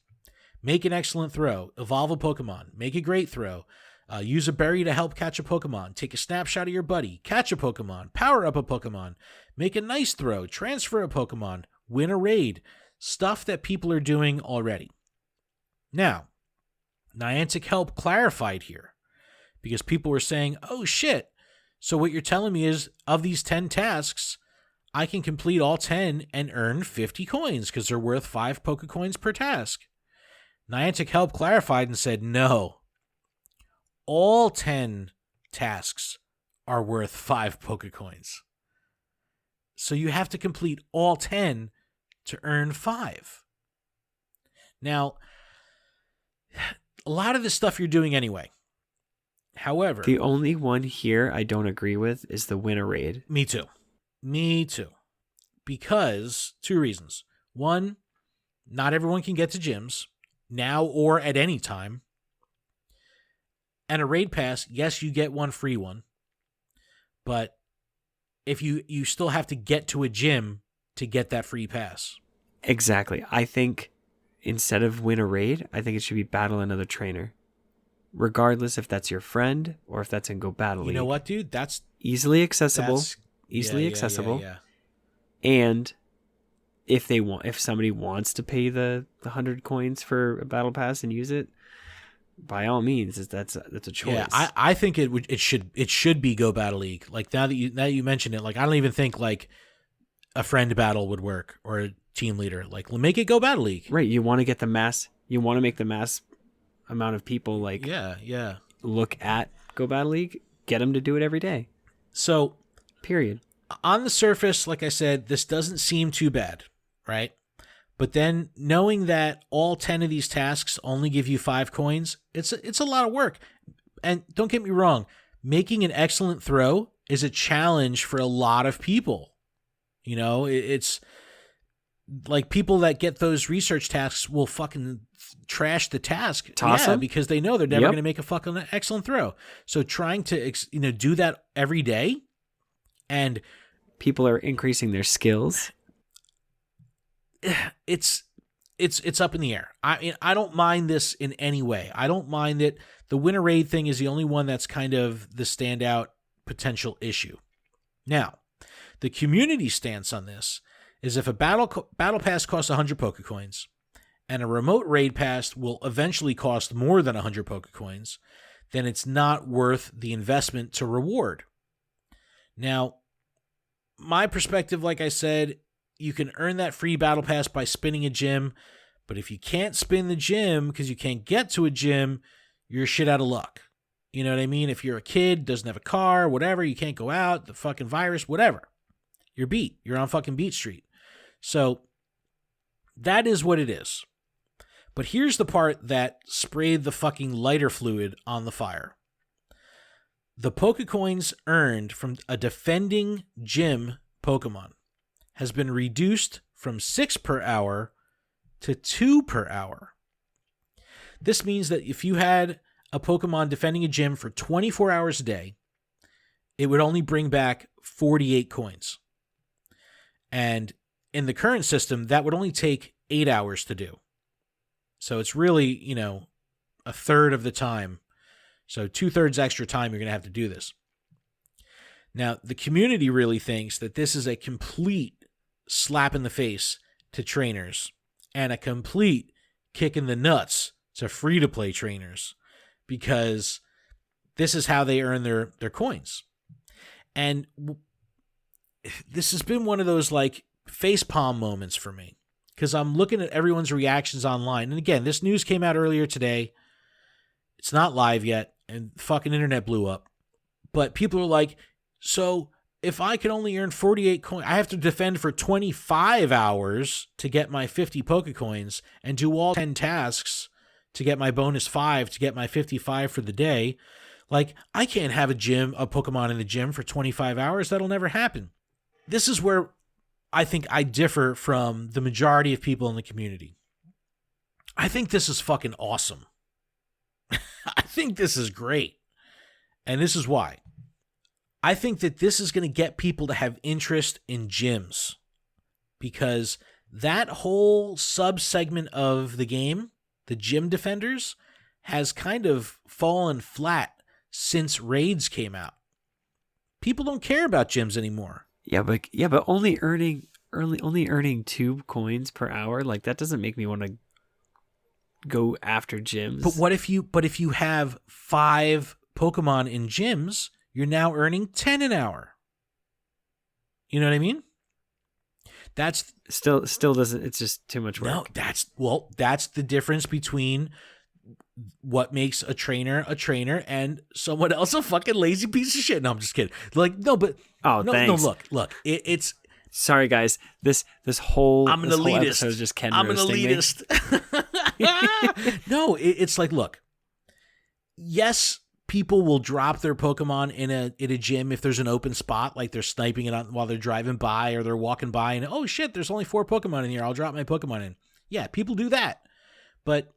Make an excellent throw. Evolve a Pokemon. Make a great throw. Use a berry to help catch a Pokemon. Take a snapshot of your buddy. Catch a Pokemon. Power up a Pokemon. Make a nice throw. Transfer a Pokemon. Win a raid. Stuff that people are doing already. Now, Niantic help clarified here because people were saying, oh shit. So what you're telling me is of these 10 tasks, I can complete all 10 and earn 50 coins because they're worth 5 PokéCoins per task. Niantic help clarified and said, no. All 10 tasks are worth 5 PokéCoins. So you have to complete all 10 to earn 5. Now, a lot of this stuff you're doing anyway. However, the only one here I don't agree with is the winner raid. Me too. Because 2 reasons. 1, not everyone can get to gyms now or at any time. And a raid pass, yes, you get one free one. But if you still have to get to a gym to get that free pass. Exactly. I think instead of win a raid, I think it should be battle another trainer. Regardless if that's your friend or if that's in Go Battle League. You know what, dude? That's easily accessible. Yeah. And if somebody wants to pay the 100 coins for a battle pass and use it, by all means, that's a choice. Yeah, I think it should be Go Battle League. Like now that you mention it, like I don't even think like a friend battle would work or a team leader. Like make it Go Battle League. Right. You want to get the mass. You want to make the mass amount of people like look at Go Battle League. Get them to do it every day. So, period. On the surface, like I said, this doesn't seem too bad, right? But then knowing that all 10 of these tasks only give you 5 coins, it's a lot of work. And don't get me wrong, making an excellent throw is a challenge for a lot of people. You know, it's like people that get those research tasks will fucking trash the task. Toss them? Because they know they're never going to make a fucking excellent throw. So trying to do that every day, and people are increasing their skills. It's up in the air. I don't mind this in any way. I don't mind it. The winner raid thing is the only one that's kind of the standout potential issue. Now, the community stance on this is if a battle pass costs 100 PokéCoins and a remote raid pass will eventually cost more than 100 PokéCoins, then it's not worth the investment to reward. Now, my perspective, like I said, you can earn that free battle pass by spinning a gym, but if you can't spin the gym because you can't get to a gym, you're shit out of luck. You know what I mean? If you're a kid, doesn't have a car, whatever, you can't go out, the fucking virus, whatever. You're beat. You're on fucking Beat Street. So that is what it is. But here's the part that sprayed the fucking lighter fluid on the fire. The PokéCoins earned from a defending gym Pokemon has been reduced from 6 per hour to 2 per hour. This means that if you had a Pokemon defending a gym for 24 hours a day, it would only bring back 48 coins. And in the current system, that would only take 8 hours to do. So it's really, a third of the time. So 2/3 extra time you're going to have to do this. Now, the community really thinks that this is a complete slap in the face to trainers and a complete kick in the nuts to free-to-play trainers because this is how they earn their coins. And this has been one of those like facepalm moments for me because I'm looking at everyone's reactions online. And again, this news came out earlier today. It's not live yet, and fucking internet blew up. But people are like, so if I can only earn 48 coins, I have to defend for 25 hours to get my 50 PokéCoins and do all 10 tasks to get my bonus 5 to get my 55 for the day. Like, I can't have a Pokemon in the gym for 25 hours. That'll never happen. This is where I think I differ from the majority of people in the community. I think this is fucking awesome. I think this is great. And this is why. I think that this is going to get people to have interest in gyms because that whole sub-segment of the game, the gym defenders, has kind of fallen flat since raids came out. People don't care about gyms anymore. Yeah, but only earning 2 coins per hour, like that doesn't make me want to go after gyms. But what if you have 5 Pokemon in gyms, you're now earning 10 an hour. You know what I mean? That's still doesn't, it's just too much work. No, that's the difference between what makes a trainer and someone else a fucking lazy piece of shit. No, I'm just kidding. Like, no, but thanks. No, look, it's sorry guys. This whole I'm an elitist. Episode is just Ken I'm an elitist. No, it's like, look, yes, people will drop their Pokemon in a gym if there's an open spot, like they're sniping it out while they're driving by or they're walking by and, oh shit, there's only 4 Pokemon in here. I'll drop my Pokemon in. Yeah, people do that. But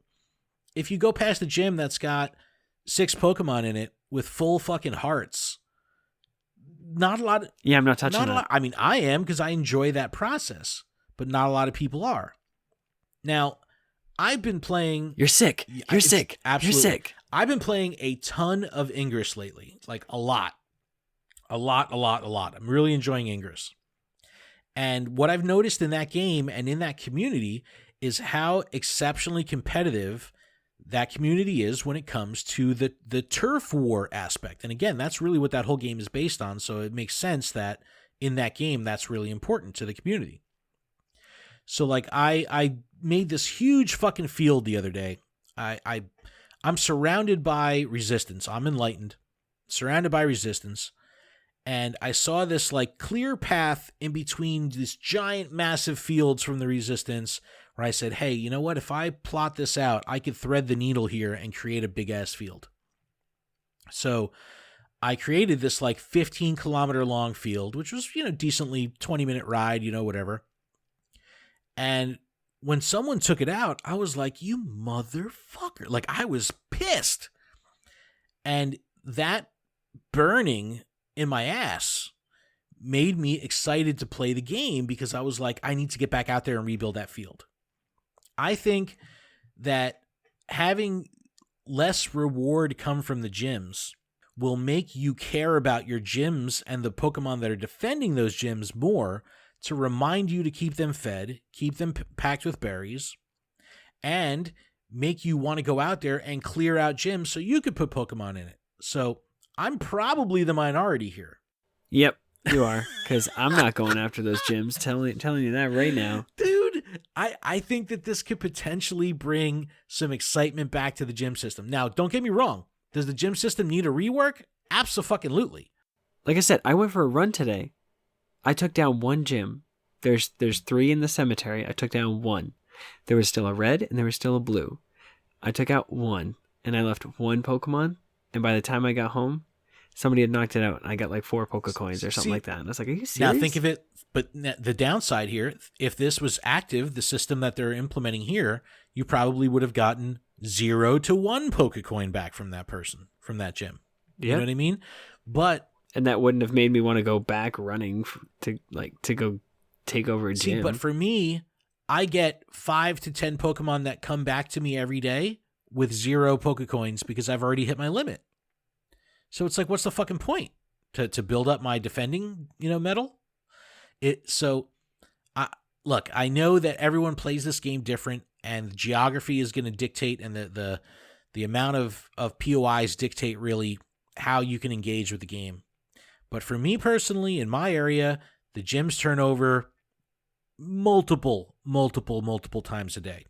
if you go past a gym that's got 6 Pokemon in it with full fucking hearts, not a lot. Yeah, I'm not touching not that. A lot, I mean, I am because I enjoy that process, but not a lot of people are. Now, I've been playing. You're sick. You're sick. Absolutely. You're sick. I've been playing a ton of Ingress lately, like a lot. I'm really enjoying Ingress. And what I've noticed in that game and in that community is how exceptionally competitive that community is when it comes to the turf war aspect. And again, that's really what that whole game is based on. So it makes sense that in that game, that's really important to the community. So like I made this huge fucking field the other day. I'm surrounded by resistance. I'm enlightened, surrounded by resistance. And I saw this like clear path in between this giant massive fields from the resistance where I said, hey, you know what? If I plot this out, I could thread the needle here and create a big ass field. So I created this like 15-kilometer long field, which was, decently 20-minute ride, whatever. And when someone took it out, I was like, you motherfucker. Like, I was pissed. And that burning in my ass made me excited to play the game because I was like, I need to get back out there and rebuild that field. I think that having less reward come from the gyms will make you care about your gyms and the Pokemon that are defending those gyms more to remind you to keep them fed, keep them packed with berries, and make you want to go out there and clear out gyms so you could put Pokemon in it. So I'm probably the minority here. Yep, you are, because I'm not going after those gyms. Telling you that right now. Dude, I think that this could potentially bring some excitement back to the gym system. Now, don't get me wrong. Does the gym system need a rework? Abso-fucking-lutely. Like I said, I went for a run today. I took down one gym. There's 3 in the cemetery. I took down 1. There was still a red and there was still a blue. I took out 1 and I left 1 Pokemon. And by the time I got home, somebody had knocked it out. And I got like 4 PokéCoins or something like that. And I was like, are you serious? Now think of it, but the downside here, if this was active, the system that they're implementing here, you probably would have gotten 0 to 1 PokéCoin back from that person, from that gym. You know what I mean? And that wouldn't have made me want to go back running to go take over a gym. But for me, I get 5 to 10 Pokemon that come back to me every day with 0 PokéCoins because I've already hit my limit. So it's like, what's the fucking point? To build up my defending, metal? Look, I know that everyone plays this game different and the geography is going to dictate and the amount of POIs dictate really how you can engage with the game. But for me personally, in my area, the gyms turn over multiple times a day.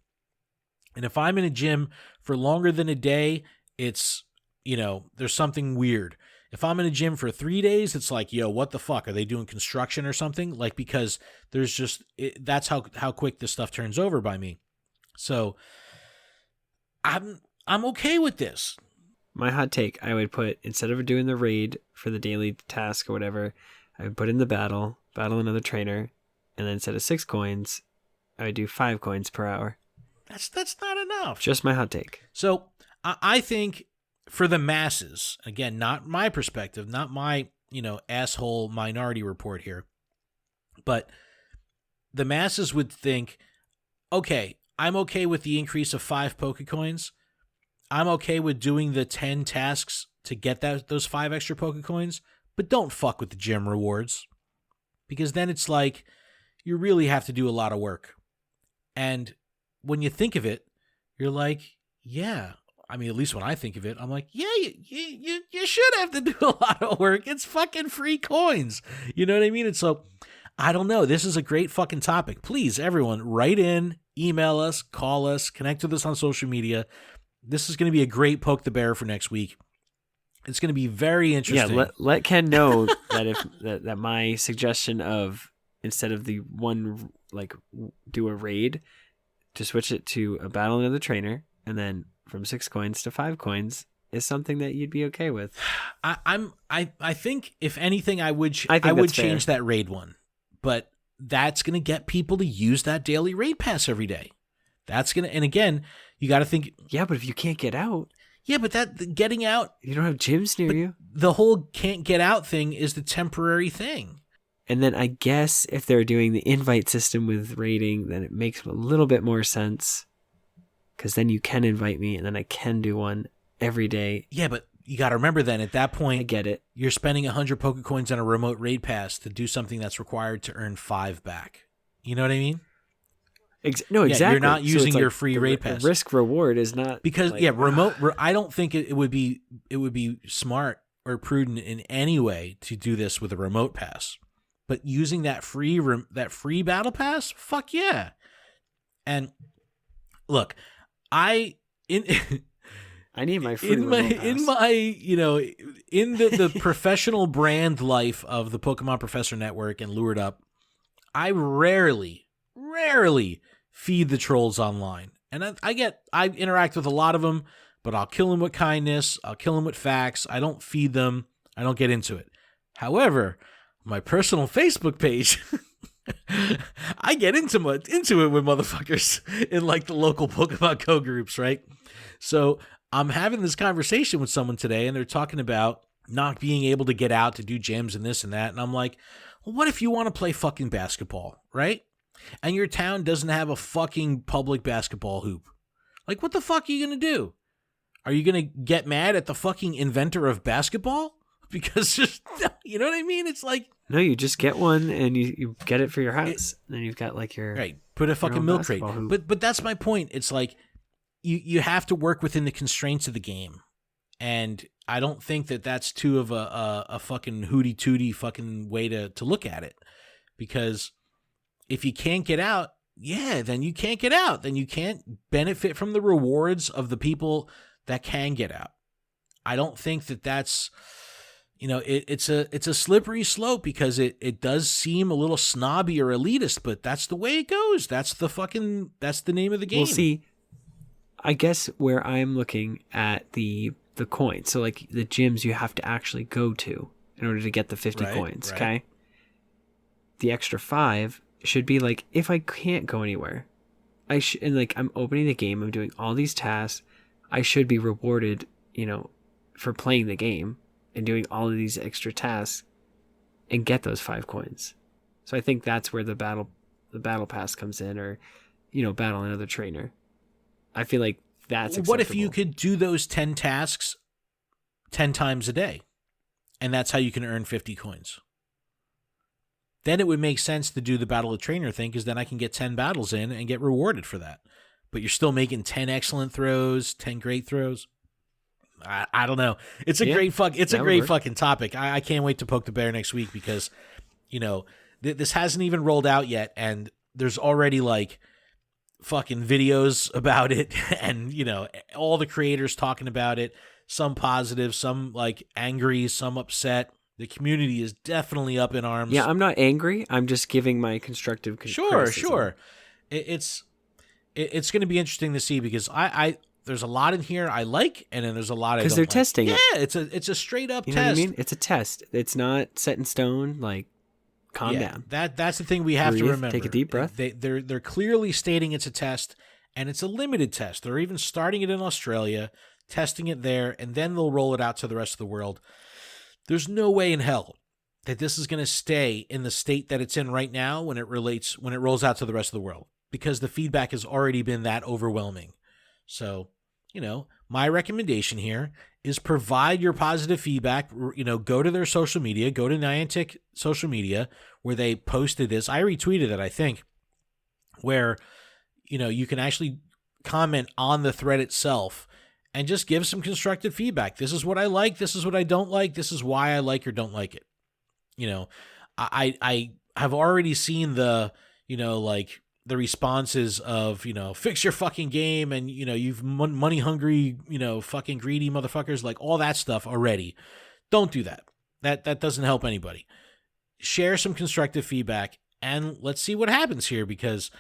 And if I'm in a gym for longer than a day, it's, there's something weird. If I'm in a gym for 3 days, it's like, yo, what the fuck? Are they doing construction or something? Like, because there's just, that's how quick this stuff turns over by me. So I'm okay with this. My hot take, I would put, instead of doing the raid for the daily task or whatever, I would put in the battle another trainer, and then instead of 6 coins, I would do 5 coins per hour. That's not enough. Just my hot take. So I think for the masses, again, not my perspective, not my, asshole minority report here, but the masses would think, okay, I'm okay with the increase of 5 PokéCoins. I'm okay with doing the 10 tasks to get those 5 extra PokéCoins, but don't fuck with the gym rewards. Because then it's like, you really have to do a lot of work. And when you think of it, you're like, yeah. I mean, at least when I think of it, I'm like, yeah, you should have to do a lot of work. It's fucking free coins. You know what I mean? And so, I don't know. This is a great fucking topic. Please, everyone, write in, email us, call us, connect with us on social media. This is going to be a great Poke the Bear for next week. It's going to be very interesting. Yeah, let Ken know that that my suggestion of, instead of the one, like, do a raid, to switch it to a battle another trainer, and then from 6 coins to 5 coins is something that you'd be okay with. I think if anything, I would that's change fair. that raid one, but that's going to get people to use that daily raid pass every day. That's going to, and again, you got to think. Yeah, but if you can't get out. Yeah, but that getting out, You don't have gyms near you. the whole can't get out thing is the temporary thing. And then I guess if they're doing the invite system with rating, then it makes a little bit more sense. Because then you can invite me, and then I can do one every day. Yeah, but you got to remember then, at that point, I get it. You're spending 100 PokéCoins on a remote raid pass to do something that's required to earn 5 back. You know what I mean? No, exactly. You're not using your free raid The pass. risk reward is not Because I don't think it would be smart or prudent in any way to do this with a remote pass. But using that free battle pass, fuck yeah. And look, I need my free in the professional brand life of the Pokemon Professor Network and Lured Up, I rarely feed the trolls online. And I interact with a lot of them, but I'll kill them with kindness. I'll kill them with facts. I don't feed them. I don't get into it. However, my personal Facebook page, I get into it with motherfuckers in like the local Pokemon Go groups, right? So I'm having this conversation with someone today, and they're talking about not being able to get out to do gyms and this and that. And I'm like, well, what if you want to play fucking basketball, right? And your town doesn't have a fucking public basketball hoop. Like, what the fuck are you going to do? Are you going to get mad at the fucking inventor of basketball? Because just, you know what I mean? It's like... No, you just get one and you get it for your house. And then you've got like your... Right, put a fucking milk crate. But that's my point. It's like, you have to work within the constraints of the game. And I don't think that that's too of a fucking hooty-tooty fucking way to look at it. Because if you can't get out, then you can't get out. Then you can't benefit from the rewards of the people that can get out. I don't think that that's... it's a slippery slope because it does seem a little snobby or elitist, but that's the way it goes. That's the name of the game. We'll see. I guess where I'm looking at the coins, so like the gyms you have to actually go to in order to get the 50 coins, right. Okay? The extra 5 should be like, if I can't go anywhere, and like I'm opening the game, I'm doing all these tasks, I should be rewarded, for playing the game and doing all of these extra tasks and get those 5 coins. So I think that's where the battle pass comes in, or, battle another trainer. I feel like that's acceptable. What if you could do those 10 tasks 10 times a day? And that's how you can earn 50 coins. Then it would make sense to do the battle of trainer thing, because then I can get 10 battles in and get rewarded for that. But you're still making 10 excellent throws, 10 great throws. I don't know. It's a great fucking topic. I can't wait to poke the bear next week because, this hasn't even rolled out yet, and there's already like fucking videos about it, and all the creators talking about it. Some positive, some like angry, some upset. The community is definitely up in arms. Yeah, I'm not angry. I'm just giving my constructive criticism. Sure. It's going to be interesting to see because I there's a lot in here I like, and then there's a lot I don't like. Because they're testing it. Yeah, it's a straight up test. Know what I mean? It's a test. It's not set in stone. Like, calm down. That's the thing we have to remember. Take a deep breath. They're clearly stating it's a test, and it's a limited test. They're even starting it in Australia, testing it there, and then they'll roll it out to the rest of the world. There's no way in hell that this is going to stay in the state that it's in right now when it rolls out to the rest of the world, because the feedback has already been that overwhelming. So, my recommendation here is provide your positive feedback. Go to their social media, go to Niantic social media where they posted this. I retweeted it, I think, where, you can actually comment on the thread itself and just give some constructive feedback. This is what I like. This is what I don't like. This is why I like or don't like it. I have already seen the responses of, fix your fucking game, and, you've money hungry, fucking greedy motherfuckers, like all that stuff already. Don't do that. That doesn't help anybody. Share some constructive feedback and let's see what happens here, because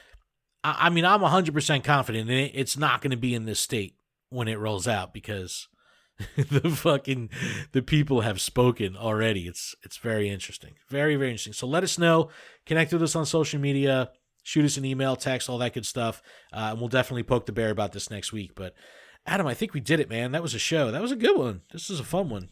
I'm 100% confident it's not going to be in this state when it rolls out, because the people have spoken already. It's very interesting. Very, very interesting. So let us know. Connect with us on social media. Shoot us an email, text, all that good stuff. And we'll definitely poke the bear about this next week. But Adam, I think we did it, man. That was a show. That was a good one. This was a fun one.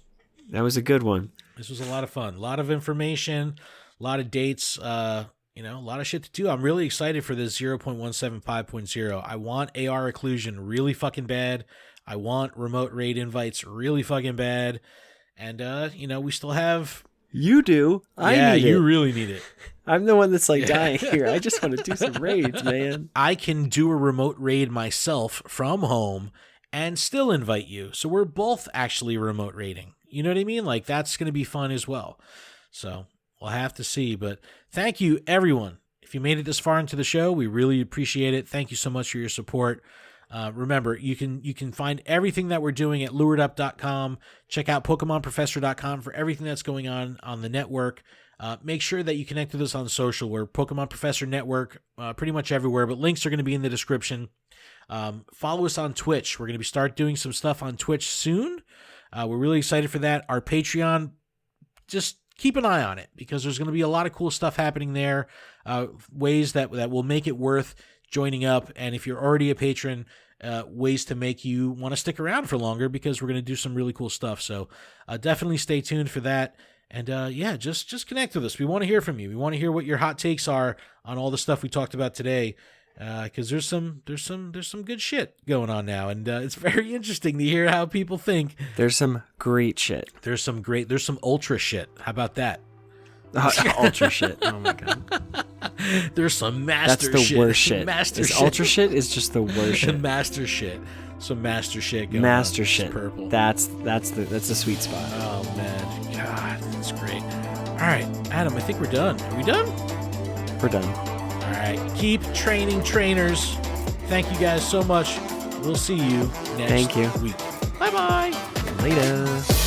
That was a good one. This was a lot of fun. A lot of information, a lot of dates, a lot of shit to do. I'm really excited for this 0.175.0. I want AR occlusion really fucking bad. I want remote raid invites really fucking bad. And, we still have... You do. I need it. You really need it. I'm the one that's like dying here. I just want to do some raids, man. I can do a remote raid myself from home and still invite you. So we're both actually remote raiding. You know what I mean? Like, that's going to be fun as well. So we'll have to see. But thank you, everyone. If you made it this far into the show, we really appreciate it. Thank you so much for your support. Remember, you can find everything that we're doing at luredup.com. Check out PokemonProfessor.com for everything that's going on the network. Make sure that you connect with us on social. We're Pokemon Professor Network, pretty much everywhere, but links are going to be in the description. Follow us on Twitch. We're going to start doing some stuff on Twitch soon. We're really excited for that. Our Patreon, just keep an eye on it because there's going to be a lot of cool stuff happening there, ways that will make it worth joining up. And if you're already a patron, ways to make you want to stick around for longer because we're going to do some really cool stuff. So definitely stay tuned for that. And just connect with us. We want to hear from you. We want to hear what your hot takes are on all the stuff we talked about today. Because there's some good shit going on now, and it's very interesting to hear how people think. There's some great shit. There's some ultra shit. How about that? Ultra shit. Oh my god. There's some master shit. That's the worst shit. Master shit. Ultra shit is just the worst shit. Master shit. Some master shit going master on. Shit. Purple. That's the sweet spot. Oh man, God, that's great. All right, Adam, I think we're done. Are we done? We're done. All right. Keep training, trainers. Thank you guys so much. We'll see you next week. Bye-bye. Later.